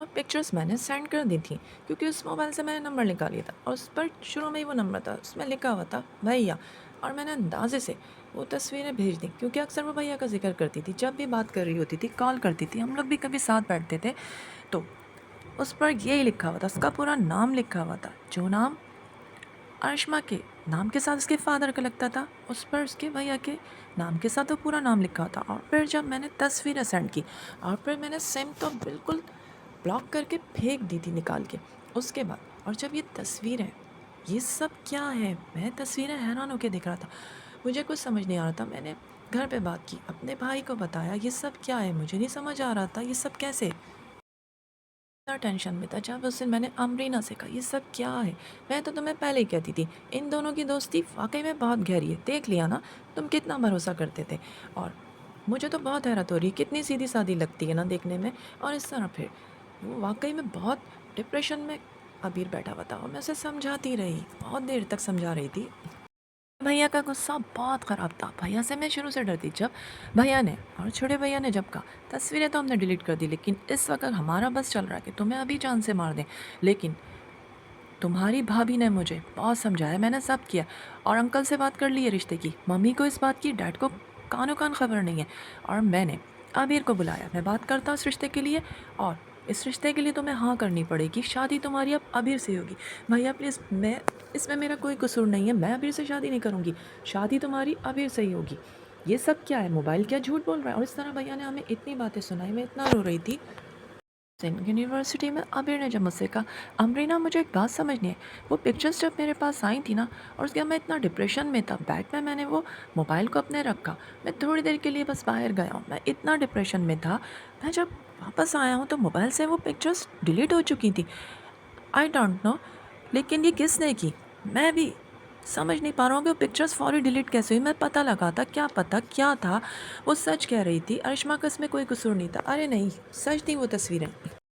और पिक्चर्स मैंने सेंड कर दी थी, क्योंकि उस मोबाइल से मैंने नंबर निकाल लिया था और उस पर शुरू में ही वो नंबर था, उसमें लिखा हुआ था भैया। और मैंने अंदाज़े से वो तस्वीरें भेज दी, क्योंकि अक्सर वो भैया का ज़िक्र करती थी, जब भी बात कर रही होती थी, कॉल करती थी, हम लोग भी कभी साथ बैठते थे, तो उस पर यही लिखा हुआ था, उसका पूरा नाम लिखा हुआ था, जो नाम अर्शमा के नाम के साथ उसके फादर का लगता था, उस पर उसके भैया के नाम के साथ वो पूरा नाम लिखा था। और फिर जब मैंने तस्वीरें सेंड की और फिर मैंने सिम तो बिल्कुल ब्लॉक करके फेंक दी थी निकाल के। उसके बाद और जब ये तस्वीरें, ये सब क्या है? मैं तस्वीरें हैरान होकर देख रहा था, मुझे कुछ समझ नहीं आ रहा था। मैंने घर पे बात की, अपने भाई को बताया, ये सब क्या है? मुझे नहीं समझ आ रहा था, ये सब कैसे? इतना टेंशन में था जब उस दिन मैंने अमरीना से कहा, ये सब क्या है? मैं तो तुम्हें पहले ही कहती थी, इन दोनों की दोस्ती वाकई में बहुत गहरी है, देख लिया ना, तुम कितना भरोसा करते थे। और मुझे तो बहुत हैरत हो रही है, कितनी सीधी सादी लगती है ना देखने में। और इस तरह फिर वो वाकई में बहुत डिप्रेशन में अबीर बैठा हुआ था और मैं उसे समझाती रही, बहुत देर तक समझा रही थी। भैया का गुस्सा बहुत ख़राब था। भैया से मैं शुरू से डरती, जब भैया ने और छोटे भैया ने जब कहा तस्वीरें तो हमने डिलीट कर दी, लेकिन इस वक्त हमारा बस चल रहा है कि तुम्हें अभी जान से मार दें। लेकिन तुम्हारी भाभी ने मुझे बहुत समझाया, मैंने सब किया और अंकल से बात कर ली है रिश्ते की, मम्मी को इस बात की, डैड को कानो कान खबर नहीं है। और मैंने आबिर को बुलाया, मैं बात करता हूँ इस रिश्ते के लिए, और इस रिश्ते के लिए तुम्हें हाँ करनी पड़ेगी, शादी तुम्हारी अब आबिर से होगी। भैया प्लीज़, मैं इसमें मेरा कोई कसूर नहीं है, मैं आबिर से शादी नहीं करूँगी, शादी तुम्हारी आबिर से ही होगी। ये सब क्या है? मोबाइल क्या झूठ बोल रहा है? और इस तरह भैया ने हमें इतनी बातें सुनाई, मैं इतना रो रही थी। यूनिवर्सिटी में आबिर ने जब मुझसे कहा, अमरीना मुझे एक बात समझ नहीं है, वो पिक्चर्स जब मेरे पास आई थी ना, और उसके बाद मैं इतना डिप्रेशन में था, बैग में मैंने वो मोबाइल को अपने रखा, मैं थोड़ी देर के लिए बस बाहर गया हूँ, मैं इतना डिप्रेशन में था, मैं जब वापस आया हूँ तो मोबाइल से वो पिक्चर्स डिलीट हो चुकी थी। आई डोंट नो, लेकिन ये किसने की? मैं भी समझ नहीं पा रहा हूँ कि वो पिक्चर्स फौरी डिलीट कैसे हुई। मैं पता लगा था, क्या पता क्या था। वो सच कह रही थी, अरिश्मा का इसमें कोई कसूर नहीं था। अरे नहीं, सच थी वो तस्वीरें।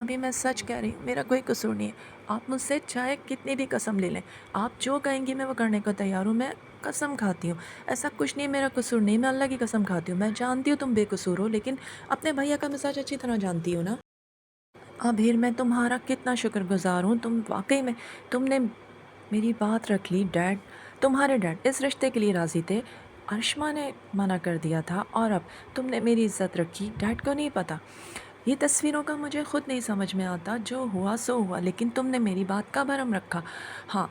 अभी मैं सच कह रही हूँ, मेरा कोई कसूर नहीं है। आप मुझसे चाहे कितनी भी कसम ले लें, आप जो कहेंगी मैं वो करने को तैयार हूँ। मैं कसम खाती हूँ, ऐसा कुछ नहीं, मेरा कसूर नहीं, मैं अल्लाह की कसम खाती हूँ। मैं जानती हूँ तुम बेकसूर हो, लेकिन अपने भैया का मिजाज अच्छी तरह जानती हो ना। आबिर मैं तुम्हारा कितना शुक्रगुज़ार हूँ, तुम वाक़ई में, तुमने मेरी बात रख ली। डैड, तुम्हारे डैड इस रिश्ते के लिए राज़ी थे, अरिश्मा ने मना कर दिया था, और अब तुमने मेरी इज़्ज़त रखी, डैड को नहीं पता। ये तस्वीरों का मुझे खुद नहीं समझ में आता, जो हुआ सो हुआ, लेकिन तुमने मेरी बात का भरम रखा। हाँ,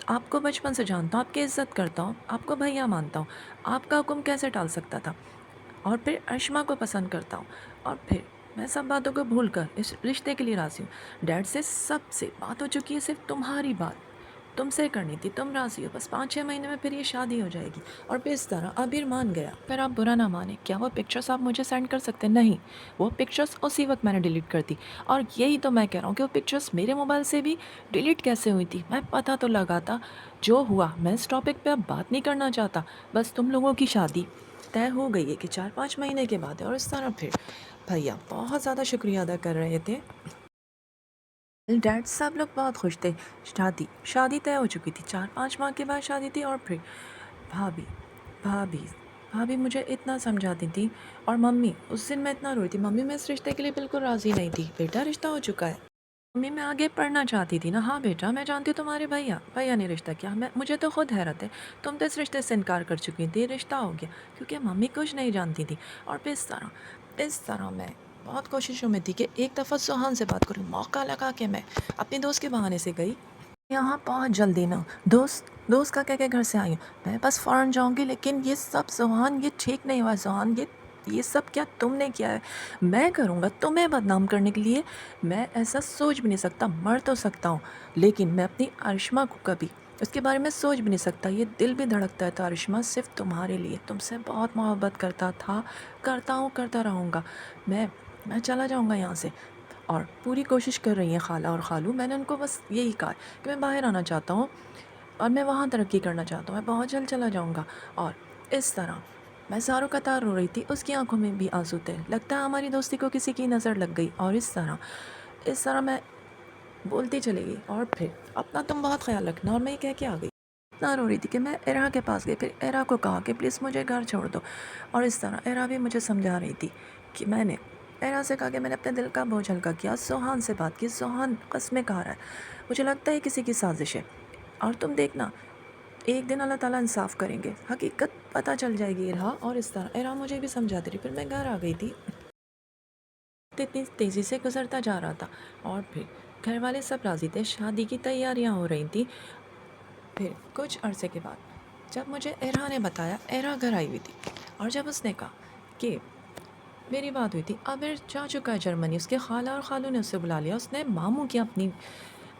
आपको बचपन से जानता हूँ, आपकी इज़्ज़त करता हूँ, आपको भैया मानता हूँ, आपका हुक्म कैसे टाल सकता था? और फिर अरिश्मा को पसंद करता हूँ, और फिर मैं सब बातों को भूल कर इस रिश्ते के लिए राज़ी हूँ। डैड से सबसे बात हो चुकी है, सिर्फ तुम्हारी बात तुमसे करनी थी, तुम राज़ी हो, बस 5-6 महीने में फिर ये शादी हो जाएगी। और फिर इस तरह आबिर मान गया। पर आप बुरा ना माने, क्या वो पिक्चर्स आप मुझे सेंड कर सकते? नहीं, वो पिक्चर्स उसी वक्त मैंने डिलीट कर दी। और यही तो मैं कह रहा हूँ कि वो पिक्चर्स मेरे मोबाइल से भी डिलीट कैसे हुई थी, मैं पता तो लगाता। जो हुआ, मैं इस टॉपिक पे अब बात नहीं करना चाहता। बस तुम लोगों की शादी तय हो गई है कि 4-5 महीने के बाद है। और इस तरह फिर भैया बहुत ज़्यादा शुक्रिया अदा कर रहे थे। डैड सब लोग बहुत खुश थे। शादी शादी तय हो चुकी थी, 4-5 माह के बाद शादी थी। और फिर भाभी भाभी भाभी मुझे इतना समझाती थी, और मम्मी, उस दिन मैं इतना रोई थी, मम्मी मैं इस रिश्ते के लिए बिल्कुल राज़ी नहीं थी, बेटा रिश्ता हो चुका है। मम्मी मैं आगे पढ़ना चाहती थी ना। हाँ बेटा, मैं जानती हूँ तुम्हारे भैया भैया ने रिश्ता किया, मैं, मुझे तो खुद हैरत है, तुम तो इस रिश्ते से इनकार कर चुकी थी, रिश्ता हो गया, क्योंकि मम्मी कुछ नहीं जानती थी। और फिर इस तरह मैं बहुत कोशिशों में थी कि एक दफ़ा सुहान से बात करूँ, मौका लगा के मैं अपने दोस्त के बहाने से गई। यहाँ बहुत जल्दी ना, दोस्त दोस्त का कह के घर से आई हूँ, मैं बस फ़ौरन जाऊँगी, लेकिन ये सब सुहान, ये ठीक नहीं हुआ सुहान, ये ये सब क्या तुमने किया है? मैं करूँगा तुम्हें बदनाम करने के लिए? मैं ऐसा सोच भी नहीं सकता, मर तो सकता हूँ, लेकिन मैं अपनी अरिश्मा को कभी उसके बारे में सोच भी नहीं सकता। ये दिल भी धड़कता है तो अरिश्मा सिर्फ़ तुम्हारे लिए, तुमसे बहुत मोहब्बत करता था, करता हूँ, करता रहूँगा। मैं मैं चला जाऊँगा यहाँ से। और पूरी कोशिश कर रही हैं खाला और खालू। मैंने उनको बस यही कहा कि मैं बाहर आना चाहता हूँ और मैं वहाँ तरक्की करना चाहता हूँ, मैं बहुत जल्द चला जाऊँगा। और इस तरह मैं ज़ारो कतार रो रही थी, उसकी आंखों में भी आंसू थे। लगता है हमारी दोस्ती को किसी की नज़र लग गई। और इस तरह मैं बोलती चली गई। और फिर अपना तुम बहुत ख्याल रखना। और मैं ये कह के आ गई। इतना रो रही थी कि मैं एरा के पास गई, फिर एरा को कहा कि प्लीज़ मुझे घर छोड़ दो। और इस तरह एरा भी मुझे समझा रही थी कि मैंने एरा से कहा कि मैंने अपने दिल का बोझ हल्का किया। सोहान से बात की, सोहान कस्में खा रहा है, मुझे लगता है किसी की साजिश है। और तुम देखना, एक दिन अल्लाह ताला इंसाफ करेंगे, हकीकत पता चल जाएगी एरा। और इस तरह एरा मुझे भी समझाती रही। फिर मैं घर आ गई थी। इतनी तेज़ी से गुजरता जा रहा था। और फिर घर वाले सब राज़ी थे, शादी की तैयारियां हो रही थी। फिर कुछ अरसे के बाद जब मुझे एरा ने बताया, एरा घर आई हुई थी, और जब उसने कहा कि मेरी बात हुई थी, अबीर जा चुका है जर्मनी, उसके खाला और खालू ने उसे बुला लिया। उसने मामू की अपनी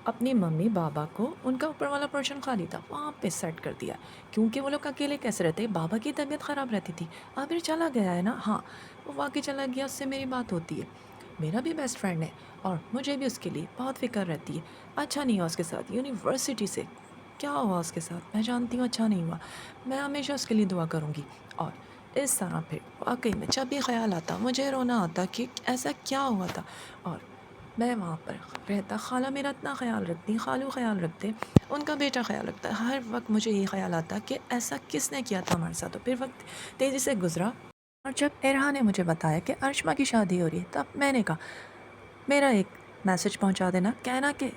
अपनी मम्मी बाबा को उनका ऊपर वाला पोर्शन खाली था वहाँ पे सेट कर दिया, क्योंकि वो लोग अकेले कैसे रहते, बाबा की तबीयत ख़राब रहती थी। अबीर चला गया है ना, हाँ वो वाकई चला गया, उससे मेरी बात होती है। मेरा भी बेस्ट फ्रेंड है और मुझे भी उसके लिए बहुत फ़िक्र रहती है। अच्छा नहीं हुआ उसके साथ यूनिवर्सिटी से, क्या हुआ उसके साथ मैं जानती हूँ, अच्छा नहीं हुआ। मैं हमेशा उसके लिए दुआ करूँगी। और इस तरह फिर वाकई में जब भी ख्याल आता मुझे रोना आता कि ऐसा क्या हुआ था। और मैं वहाँ पर रहता, खाला मेरा इतना ख़्याल रखती, खालू ख़्याल रखते, उनका बेटा ख़्याल रखता है। हर वक्त मुझे ये ख़्याल आता कि ऐसा किसने किया था हमारे साथ। तो फिर वक्त तेज़ी से गुज़रा। और जब इरहा ने मुझे बताया कि अरिश्मा की शादी हो रही है, तब मैंने कहा मेरा एक मैसेज पहुंचा देना, कहना कि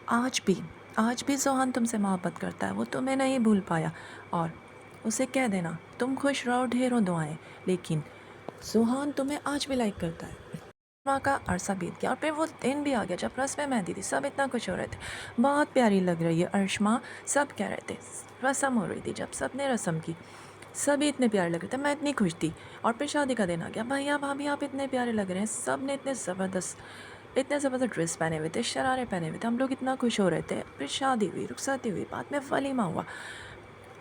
आज भी आज भी जोहान तुमसे मोहब्बत करता है, वो तुम्हें नहीं भूल पाया। और उसे कह देना तुम खुश रहो, ढेरों दुआएं, लेकिन जोहान तुम्हें आज भी लाइक करता है। माँ का अरसा बीत गया और फिर वो दिन भी आ गया जब रस्म मेहंदी थी। सब इतना खुश हो रहे थे, बहुत प्यारी लग रही है अरिश्मा, सब कह रहे थे। रस्म हो रही थी, जब सब ने रस्म की, सभी इतने प्यारे लग रहे थे, मैं इतनी खुश थी। और फिर शादी का दिन आ गया, भैया भाभी आप इतने प्यारे लग रहे हैं। सब ने इतने ज़बरदस्त ड्रेस पहने हुए थे, शरारे पहने हुए थे, हम लोग इतना खुश हो रहे थे। फिर शादी हुई, रुखसाती हुई, बाद में वलीमा हुआ।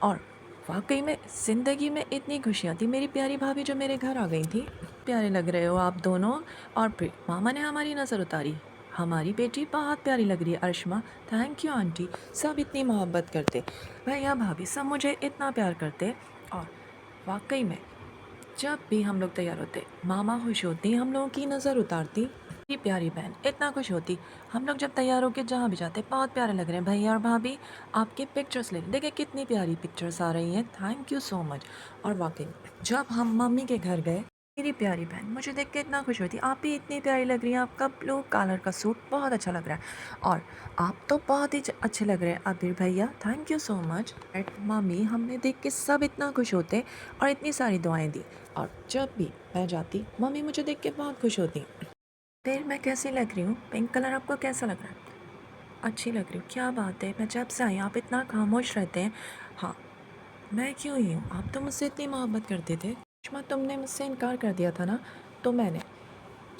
और वाकई में ज़िंदगी में इतनी खुशियाँ थी। मेरी प्यारी भाभी जो मेरे घर आ गई थी, प्यारे लग रहे हो आप दोनों। और फिर मामा ने हमारी नज़र उतारी, हमारी बेटी बहुत प्यारी लग रही है अरिश्मा, थैंक यू आंटी। सब इतनी मोहब्बत करते, भैया भाभी सब मुझे इतना प्यार करते। और वाकई में जब भी हम लोग तैयार होते, मामा खुश होती, हम लोगों की नज़र उतारती, मेरी प्यारी बहन इतना खुश होती। हम लोग जब तैयार होकर जहाँ भी जाते, बहुत प्यारे लग रहे हैं भैया और भाभी, आपके पिक्चर्स ले देखिए कितनी प्यारी पिक्चर्स आ रही हैं, थैंक यू सो मच। और वाकई जब हम मम्मी के घर गए, मेरी प्यारी बहन मुझे देख के इतना खुश होती, आप भी इतनी प्यारी लग रही हैं, आपका ब्लू कलर का सूट बहुत अच्छा लग रहा है, और आप तो बहुत ही अच्छे लग रहे हैं अबीर भैया, थैंक यू सो मच। एट मम्मी हमें देख के सब इतना खुश होते और इतनी सारी दुआएं दी। और जब भी मैं जाती, मम्मी मुझे देख के बहुत खुश होती। फिर मैं कैसी लग रही हूँ, पिंक कलर आपको कैसा लग रहा है? अच्छी लग रही हूँ, क्या बात है, मैं जब से आई आप इतना खामोश रहते हैं। हाँ, मैं क्यों ही हूँ, आप तो मुझसे इतनी मोहब्बत करते थे। सुषमा तुमने मुझसे इनकार कर दिया था ना, तो मैंने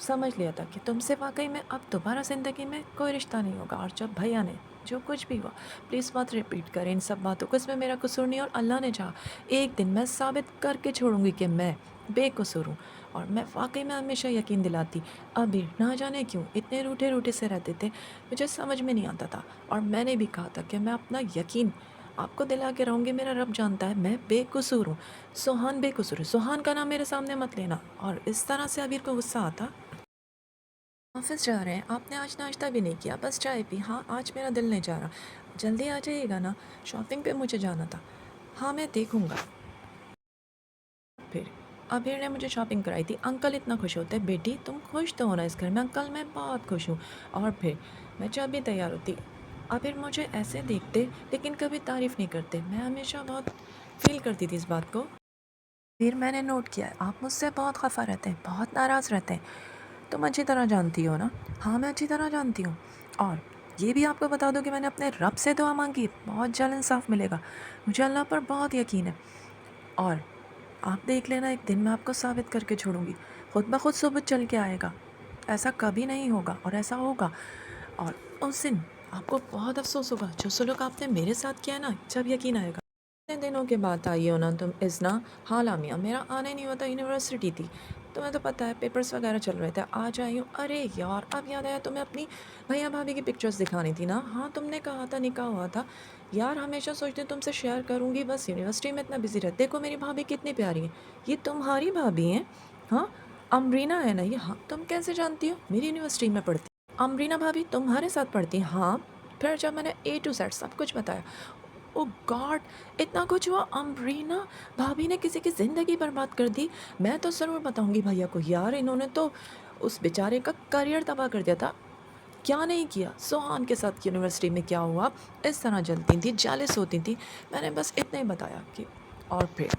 समझ लिया था कि तुमसे वाकई में अब दोबारा ज़िंदगी में कोई रिश्ता नहीं होगा। और जब भैया ने जो कुछ भी हुआ, प्लीज़ मत रिपीट करें इन सब बातों को, इसमें मेरा कसूर नहीं। और अल्लाह ने चाहा एक दिन मैं साबित करके छोड़ूंगी कि मैं बेकसूर हूँ। और मैं वाकई में हमेशा यकीन दिलाती, अभी ना जाने क्यों इतने रूठे रूठे से रहते थे, मुझे समझ में नहीं आता था। और मैंने भी कहा था कि मैं अपना यकीन आपको दिला के रहूँगी, मेरा रब जानता है मैं बेकसूर हूँ, सोहान बेकसूर है, सोहान का नाम मेरे सामने मत लेना। और इस तरह से अबीर को गुस्सा आता, ऑफिस जा रहे हैं, आपने आज नाश्ता भी नहीं किया, बस चाय पी। हाँ आज मेरा दिल नहीं जा रहा, जल्दी आ जाइएगा ना, शॉपिंग पे मुझे जाना था। हाँ मैं देखूँगा। फिर अबीर ने मुझे शॉपिंग कराई थी। अंकल इतना खुश होते, बेटी तुम खुश तो हो ना इस घर में? अंकल मैं बहुत खुश हूँ। और फिर मैं जब भी तैयार होती, अबीर मुझे ऐसे देखते लेकिन कभी तारीफ़ नहीं करते। मैं हमेशा बहुत फील करती थी इस बात को। फिर मैंने नोट किया है आप मुझसे बहुत खफा रहते हैं, बहुत नाराज़ रहते हैं। तुम अच्छी तरह जानती हो ना? हाँ मैं अच्छी तरह जानती हूँ। और ये भी आपको बता दूँ कि मैंने अपने रब से दुआ मांगी, बहुत जल्द इंसाफ मिलेगा, मुझे अल्लाह पर बहुत यकीन है। और आप देख लेना, एक दिन मैं आपको साबित करके छोड़ूंगी, खुद ब खुद सबूत चल के आएगा। ऐसा कभी नहीं होगा और ऐसा होगा। और उस दिन आपको बहुत अफसोस होगा, जो सुलूक आपने मेरे साथ किया है ना, जब यकीन आएगा। इतने दिनों के बाद आई हो ना तुम इस ना हालामिया, मेरा आना ही नहीं होता, यूनिवर्सिटी थी, तुम्हें तो पता है पेपर्स वगैरह चल रहे थे, आज आई हूँ। अरे यार, अब याद आया तुम्हें अपनी भैया भाभी की पिक्चर्स दिखानी थी ना। हाँ, तुमने कहा था निकाह हुआ था। यार, हमेशा सोचती हूँ तुमसे शेयर करूँगी, बस यूनिवर्सिटी में इतना बिजी रहते। देखो मेरी भाभी कितनी प्यारी है, ये तुम्हारी भाभी हैं। हाँ, अमरीना है ना ये। हाँ, तुम कैसे जानती हो? मेरी यूनिवर्सिटी में पढ़ती अमरीना भाभी तुम्हारे साथ पढ़ती हैं? हाँ। फिर जब मैंने ए टू जेड सब कुछ बताया, ओ गॉड, इतना कुछ हुआ? अमरीना भाभी ने किसी की ज़िंदगी बर्बाद कर दी। मैं तो ज़रूर बताऊंगी भैया को। यार, इन्होंने तो उस बेचारे का करियर तबाह कर दिया था। क्या नहीं किया? सोहान के साथ यूनिवर्सिटी में क्या हुआ, इस तरह जलती थी, जेलस होती थी। मैंने बस इतना ही बताया कि और फिर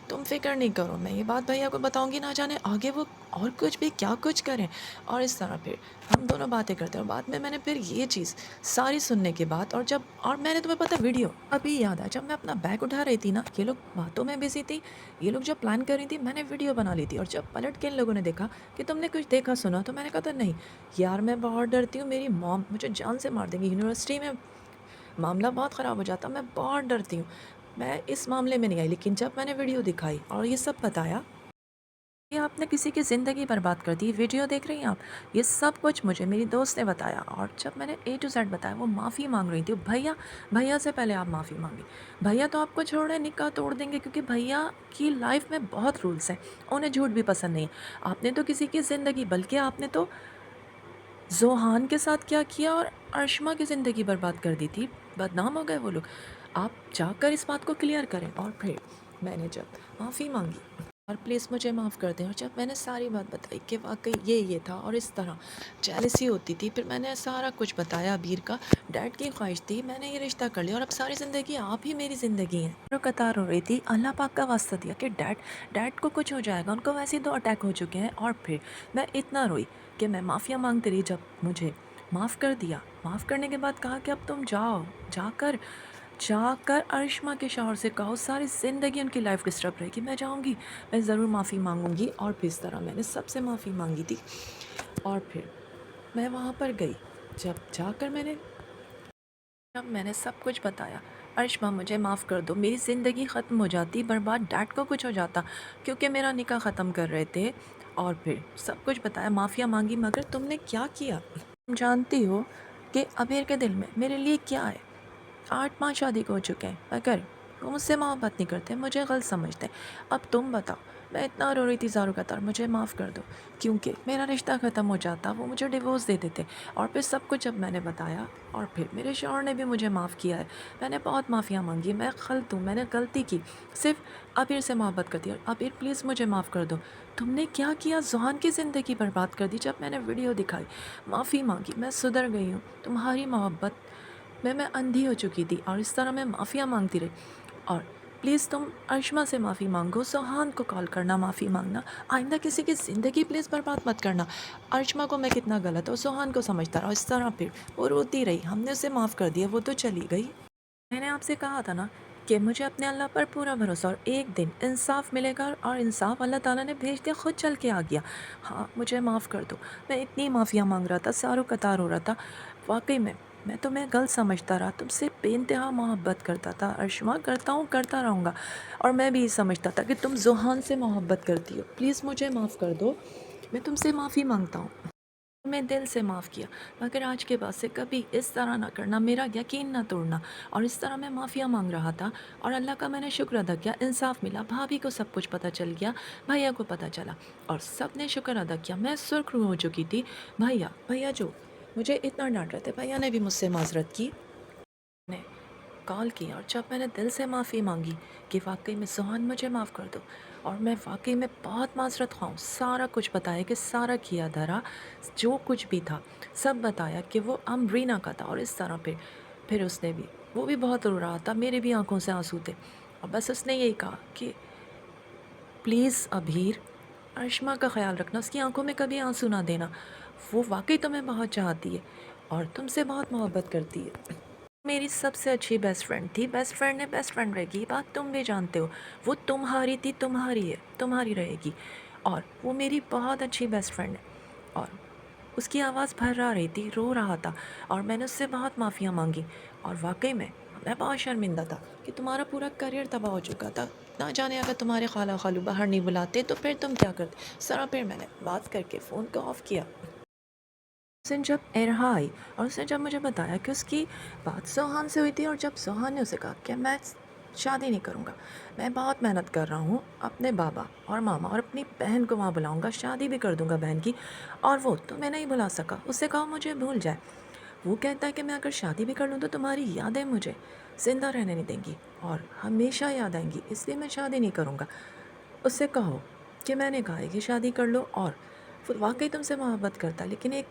तुम फिक्र नहीं करो, मैं ये बात भैया को बताऊंगी, ना जाने आगे वो और कुछ भी क्या कुछ करें। और इस तरह फिर हम दोनों बातें करते हैं। और बाद में मैंने फिर ये चीज़ सारी सुनने के बाद, और मैंने, तुम्हें पता वीडियो अभी याद आया, जब मैं अपना बैग उठा रही थी ना, ये लोग बातों में बिजी थी, ये लोग जब प्लान कर रही थी, मैंने वीडियो बना ली थी। और जब पलट के इन लोगों ने देखा कि तुमने कुछ देखा सुना, तो मैंने कहा था नहीं यार, मैं बहुत डरती हूँ, मेरी मॉम मुझे जान से मार देंगी, यूनिवर्सिटी में मामला बहुत ख़राब हो जाता, मैं बहुत डरती हूँ। मैं इस मामले में नहीं आई, लेकिन जब मैंने वीडियो दिखाई और ये सब बताया, ये आपने किसी की ज़िंदगी बर्बाद कर दी, वीडियो देख रही हैं आप, ये सब कुछ मुझे मेरी दोस्त ने बताया। और जब मैंने ए टू जेड बताया, वो माफ़ी मांग रही थी। भैया, भैया से पहले आप माफ़ी मांगी। भैया तो आपको छोड़ रहे, निकाह तोड़ देंगे, क्योंकि भैया की लाइफ में बहुत रूल्स हैं, उन्हें झूठ भी पसंद नहीं है। आपने तो किसी की ज़िंदगी, बल्कि आपने तो ज़ोहान के साथ क्या किया और अर्शमा की ज़िंदगी बर्बाद कर दी थी, बदनाम हो गए वो लोग। आप जाकर इस बात को क्लियर करें। और फिर मैंने जब माफ़ी मांगी, और प्लीज़ मुझे माफ़ कर दें, और जब मैंने सारी बात बताई कि वाकई ये था और इस तरह जेलसी होती थी, फिर मैंने सारा कुछ बताया। अबीर का डैड की ख्वाहिश थी, मैंने ये रिश्ता कर लिया, और अब सारी ज़िंदगी आप ही मेरी ज़िंदगी हैं। और कतार हो रही थी, अल्लाह पाक का वास्ता दिया कि डैड डैड को कुछ हो जाएगा, उनको वैसे ही 2 अटैक हो चुके हैं। और फिर मैं इतना रोई कि मैं माफ़िया मांगती रही। जब मुझे माफ़ कर दिया, माफ़ करने के बाद कहा कि अब तुम जाओ, जाकर जाकर अर्शमा के शौहर से कहो, सारी ज़िंदगी उनकी लाइफ डिस्टर्ब रहेगी, मैं जाऊँगी, मैं ज़रूर माफ़ी मांगूंगी। और फिर इस तरह मैंने सबसे माफ़ी मांगी थी। और फिर मैं वहाँ पर गई, जब मैंने सब कुछ बताया, अर्शमा मुझे माफ़ कर दो, मेरी ज़िंदगी ख़त्म हो जाती, बर्बाद, डैड को कुछ हो जाता, क्योंकि मेरा निकाह ख़त्म कर रहे थे। और फिर सब कुछ बताया, माफ़िया मांगी। मगर तुमने क्या किया? तुम जानती हो कि अबीर के दिल में मेरे लिए क्या है। 8-5 शादी हो चुके हैं, मगर वो मुझसे मोहब्बत नहीं करते, मुझे गलत समझते हैं। अब तुम बताओ, मैं इतना रो रही थी ज़ारू कतार, मुझे माफ़ कर दो, क्योंकि मेरा रिश्ता ख़त्म हो जाता, वो मुझे डिवोर्स दे देते। और फिर सब कुछ जब मैंने बताया, और फिर मेरे शौहर ने भी मुझे माफ़ किया है। मैंने बहुत माफ़ियाँ मांगी, मैं गलत हूँ, मैंने गलती की, सिर्फ अबीर से मोहब्बत कर दी। और अबीर प्लीज़ मुझे माफ़ कर दो। तुमने क्या किया? ज़ुहान की ज़िंदगी बर्बाद कर दी। जब मैंने वीडियो दिखाई, माफ़ी मांगी, मैं सुधर गई हूँ, तुम्हारी मोहब्बत मैं अंधी हो चुकी थी, और इस तरह मैं माफ़िया मांगती रही। और प्लीज़ तुम अर्शमा से माफ़ी मांगो, सोहान को कॉल करना, माफ़ी मांगना, आइंदा किसी की ज़िंदगी प्लीज़ बर्बाद मत करना। अर्शमा को मैं कितना गलत और सोहान को समझता रहा। इस तरह फिर वो रोती रही, हमने उसे माफ़ कर दिया, वो तो चली गई। मैंने आपसे कहा था ना कि मुझे अपने अल्लाह पर पूरा भरोसा, और एक दिन इंसाफ मिलेगा, और इंसाफ अल्लाह ताला ने भेज दिया, खुद चल के आ गया। हाँ, मुझे माफ़ कर दो, मैं इतनी माफ़िया मांग रहा था, सारों कतार हो रहा था। वाकई में मैं तुम्हें गलत समझता रहा, तुमसे बेइंतहा मोहब्बत करता था अर्शमा, करता हूँ, करता रहूँगा। और मैं भी समझता था कि तुम ज़ुहान से मोहब्बत करती हो। प्लीज़ मुझे माफ़ कर दो, मैं तुमसे माफ़ी मांगता हूँ। मैं दिल से माफ़ किया, मगर आज के बाद से कभी इस तरह ना करना, मेरा यकीन ना तोड़ना। और इस तरह मैं माफ़िया मांग रहा था, और अल्लाह का मैंने शुक्र अदा किया, इंसाफ मिला, भाभी को सब कुछ पता चल गया, भैया को पता चला, और सब ने शुक्र अदा किया। मैं सुर्खरू हो चुकी थी। भैया भैया जो मुझे इतना डांट रहे थे, भैया ने भी मुझसे माजरत की, ने कॉल की, और जब मैंने दिल से माफ़ी मांगी कि वाकई में सुहान मुझे माफ़ कर दो, और मैं वाकई में बहुत माजरत ख़्वाह हूँ, सारा कुछ बताया कि सारा किया धरा, जो कुछ भी था सब बताया कि वो अमरीना का था। और इस तरह फिर उसने भी, वो भी बहुत रो रहा था, मेरे भी आंखों से आंसू थे, और बस उसने यही कहा कि प्लीज़ अबीर, अर्शमा का ख्याल रखना, उसकी आंखों में कभी आंसू ना देना, वो वाकई तुम्हें बहुत चाहती है और तुमसे बहुत मोहब्बत करती है। मेरी सबसे अच्छी बेस्ट फ्रेंड थी, बेस्ट फ्रेंड ने बेस्ट फ्रेंड रहेगी, ये बात तुम भी जानते हो। वो तुम्हारी थी, तुम्हारी है, तुम्हारी रहेगी। और वो मेरी बहुत अच्छी बेस्ट फ्रेंड है। और उसकी आवाज़ भर्रा रही थी, रो रहा था, और मैंने उससे बहुत माफ़ियाँ माँगी। और वाक़ई में मैं बहुत शर्मिंदा था कि तुम्हारा पूरा करियर तबाह हो चुका था। ना जाने अगर तुम्हारे खाला खालू बाहर नहीं बुलाते तो फिर तुम क्या करते? सरा फिर मैंने बात करके फ़ोन को ऑफ़ किया। उस दिन जब एरहा आई और उसने जब मुझे बताया कि उसकी बात सोहान से हुई थी, और जब सोहान ने उसे कहा कि मैं शादी नहीं करूँगा, मैं बहुत मेहनत कर रहा हूँ, अपने बाबा और मामा और अपनी बहन को वहाँ बुलाऊँगा, शादी भी कर दूँगा बहन की, और वो तो मैं नहीं बुला सका। उससे कहा मुझे भूल जाए। वो कहता है कि मैं अगर शादी भी कर लूँ तो तुम्हारी यादें मुझे ज़िंदा रहने नहीं देंगी और हमेशा याद आएंगी, इसलिए मैं शादी नहीं करूँगा। उससे कहो कि मैंने कहा है कि शादी कर लो, और वो वाक़ई तुमसे मोहब्बत करता है। लेकिन एक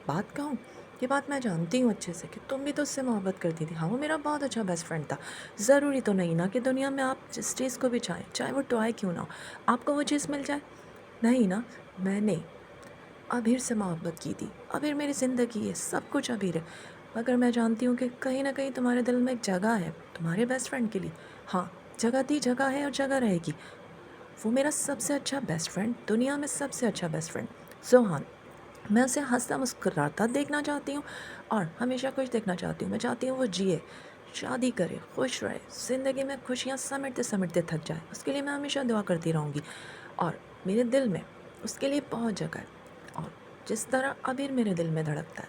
बात कहूँ, ये बात मैं जानती हूँ अच्छे से कि तुम भी तो उससे मोहब्बत करती थी। हाँ, वो मेरा बहुत अच्छा बेस्ट फ्रेंड था। ज़रूरी तो नहीं ना कि दुनिया में आप जिस चीज़ को भी चाहें, चाहे वो टॉय क्यों ना हो, आपको वो चीज़ मिल जाए। नहीं ना, मैंने अबीर से मोहब्बत की थी। अबीर मेरी ज़िंदगी है, सब कुछ अबीर है। मगर मैं जानती हूँ कि कहीं न कहीं तुम्हारे दिल में एक जगह है, तुम्हारे बेस्ट फ्रेंड के लिए। हाँ, जगह थी, जगह है और जगह रहेगी। वो मेरा सबसे अच्छा बेस्ट फ्रेंड, दुनिया में सबसे अच्छा बेस्ट फ्रेंड, ज़ोहान। मैं उसे हँसता मुस्कुराता देखना चाहती हूँ और हमेशा खुश देखना चाहती हूँ। मैं चाहती हूँ वो जिए, शादी करे, खुश रहे, ज़िंदगी में खुशियाँ समेटते-समेटते थक जाए। उसके लिए मैं हमेशा दुआ करती रहूँगी, और मेरे दिल में उसके लिए बहुत जगह है। और जिस तरह अबीर मेरे दिल में धड़कता है,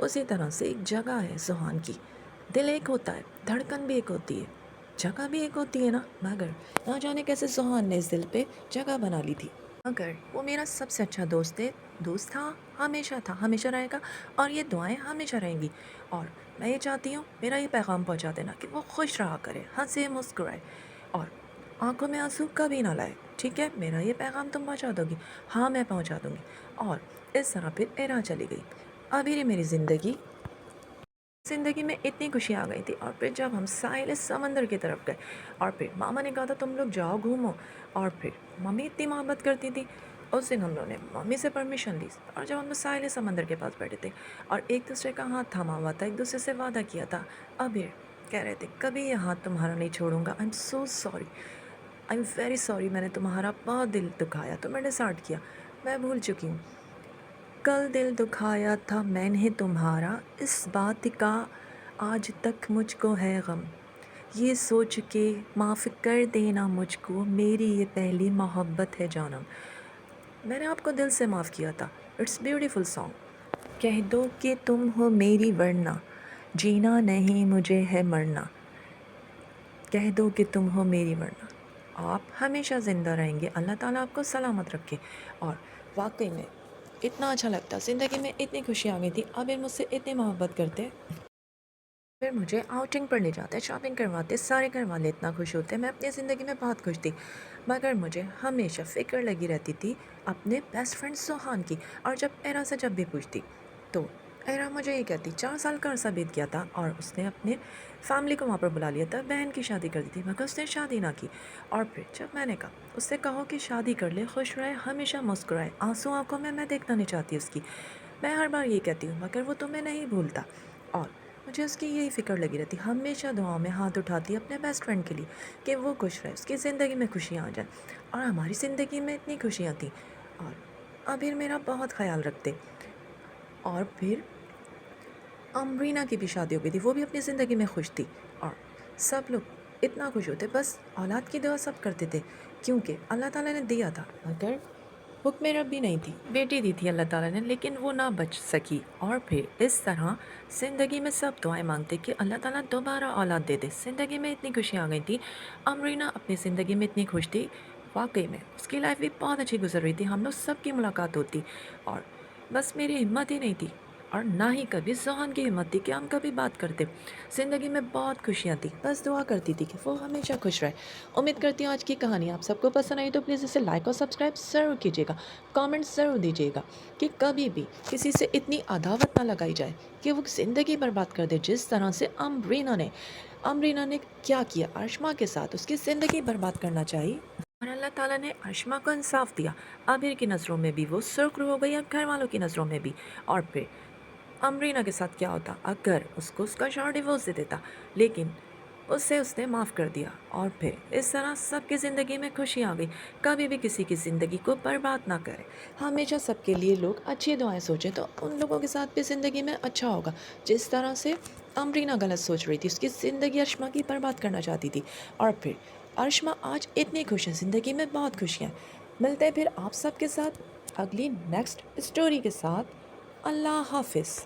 उसी तरह से एक जगह है ज़ुहान की। दिल एक होता है, धड़कन भी एक होती है, जगह भी एक होती है ना। मगर ना जाने कैसे ज़ुहान ने इस दिल पे जगह बना ली थी। मगर वो मेरा सबसे अच्छा दोस्त है, दोस्त था, हमेशा रहेगा, और ये दुआएँ हमेशा रहेंगी। और मैं ये चाहती हूँ मेरा ये पैगाम पहुँचा देना कि वो खुश रहा करे, हँसे मुस्कुराए, और आँखों में आँसू कभी ना लाए। ठीक है? मेरा ये पैगाम तुम पहुँचा दोगी? हाँ, मैं पहुँचा दूँगी। और इस तरह फिर एरा चली गई। अभी ये मेरी ज़िंदगी में इतनी खुशी आ गई थी। और फिर जब हम साहिल समंदर की तरफ गए, और फिर मामा ने कहा था तुम लोग जाओ घूमो, और फिर मम्मी इतनी मोहब्बत करती थी। उस दिन हम लोगों ने मम्मी से परमिशन ली, और जब हम लोग साहिल समंदर के पास बैठे थे और एक दूसरे का हाथ थामा हुआ था, एक दूसरे से वादा किया था, अबीर कह रहे थे कभी ये हाथ तुम्हारा नहीं छोड़ूंगा, I am so sorry, I am very sorry, मैंने तुम्हारा बहुत दिल दुखाया तो मैंने डिसहार्ट किया, मैं भूल चुकी हूँ। कल दिल दुखाया था मैंने तुम्हारा, इस बात का आज तक मुझको है गम, ये सोच के माफ़ कर देना मुझको, मेरी ये पहली मोहब्बत है जानम। मैंने आपको दिल से माफ़ किया था। It's beautiful song. कह दो कि तुम हो मेरी वरना, जीना नहीं मुझे है मरना। कह दो कि तुम हो मेरी वरना, आप हमेशा ज़िंदा रहेंगे, अल्लाह ताला आपको सलामत रखे। और वाकई में इतना अच्छा लगता, ज़िंदगी में इतनी खुशी आ गई थी। अब ये मुझसे इतनी मोहब्बत करते, फिर मुझे आउटिंग पर ले जाते, शॉपिंग करवाते, सारे घर वाले इतना खुश होते। मैं अपनी ज़िंदगी में बहुत खुश थी, मगर मुझे हमेशा फ़िक्र लगी रहती थी अपने बेस्ट फ्रेंड सोहान की। और जब एरा से जब भी पूछती, तो एरा मुझे ये कहती 4 साल का अरसा बीत गया था और उसने अपने फैमिली को वहाँ पर बुला लिया था, बहन की शादी कर दी थी, मगर उसने शादी ना की। और फिर जब मैंने कहा उससे कहो कि शादी कर ले, खुश रहे, हमेशा मुस्कुराए, आंसू आंखों में मैं देखना नहीं चाहती उसकी। मैं हर बार ये कहती हूँ, मगर वो तुम्हें नहीं भूलता। और मुझे उसकी यही फ़िक्र लगी रहती, हमेशा दुआओं में हाथ उठाती अपने बेस्ट फ्रेंड के लिए कि वो खुश रहे, उसकी ज़िंदगी में खुशियाँ आ जाएं। और हमारी ज़िंदगी में इतनी खुशियाँ थी। और अबीर मेरा बहुत ख्याल रखते। और फिर अमरीना की भी शादी हो गई थी, वो भी अपनी ज़िंदगी में खुश थी। और सब लोग इतना खुश होते, बस औलाद की दुआ सब करते थे, क्योंकि अल्लाह ताला ने दिया था, मगर हुक्म रब्बी नहीं थी, बेटी दी थी अल्लाह ताला ने, लेकिन वो ना बच सकी। और फिर इस तरह ज़िंदगी में सब दुआएं मांगते कि अल्लाह ताला दोबारा औलाद दे दे। ज़िंदगी में इतनी खुशियाँ आ गई थी, अमरीना अपनी ज़िंदगी में इतनी खुश थी। वाकई में उसकी लाइफ भी बहुत अच्छी गुजर रही थी, हम लोग सबकी मुलाकात होती। और बस मेरी हिम्मत ही नहीं थी, और ना ही कभी ज़ोहान की हिम्मत थी कि हम कभी बात करते। ज़िंदगी में बहुत खुशियाँ थी, बस दुआ करती थी कि वो हमेशा खुश रहे। उम्मीद करती हूँ आज की कहानी आप सबको पसंद आई, तो प्लीज़ इसे लाइक और सब्सक्राइब ज़रूर कीजिएगा। कमेंट ज़रूर दीजिएगा कि कभी भी किसी से इतनी अदावत ना लगाई जाए कि वो ज़िंदगी बर्बाद कर दे, जिस तरह से अमरीना ने क्या किया अर्शमा के साथ, उसकी ज़िंदगी बर्बाद करना चाहिए। और अल्लाह ताला ने अर्शमा को इंसाफ दिया, आबिर की नज़रों में भी वो सुर्खरू हो गई और घर वालों की नज़रों में भी। और फिर अमरीना के साथ क्या होता अगर उसको उसका शौहर डिवोर्स दे देता, लेकिन उससे उसने माफ़ कर दिया और फिर इस तरह सबकी ज़िंदगी में खुशी आ गई। कभी भी किसी की ज़िंदगी को बर्बाद ना करें, हमेशा सबके लिए लोग अच्छी दुआएं सोचें तो उन लोगों के साथ भी ज़िंदगी में अच्छा होगा। जिस तरह से अमरीना गलत सोच रही थी, उसकी ज़िंदगी अरिश्मा की बर्बाद करना चाहती थी, और फिर अरिश्मा आज इतनी खुश है, ज़िंदगी में बहुत खुशियाँ हैं। मिलते हैं फिर आप सबके साथ अगली नेक्स्ट स्टोरी के साथ। अल्लाह हाफिज़।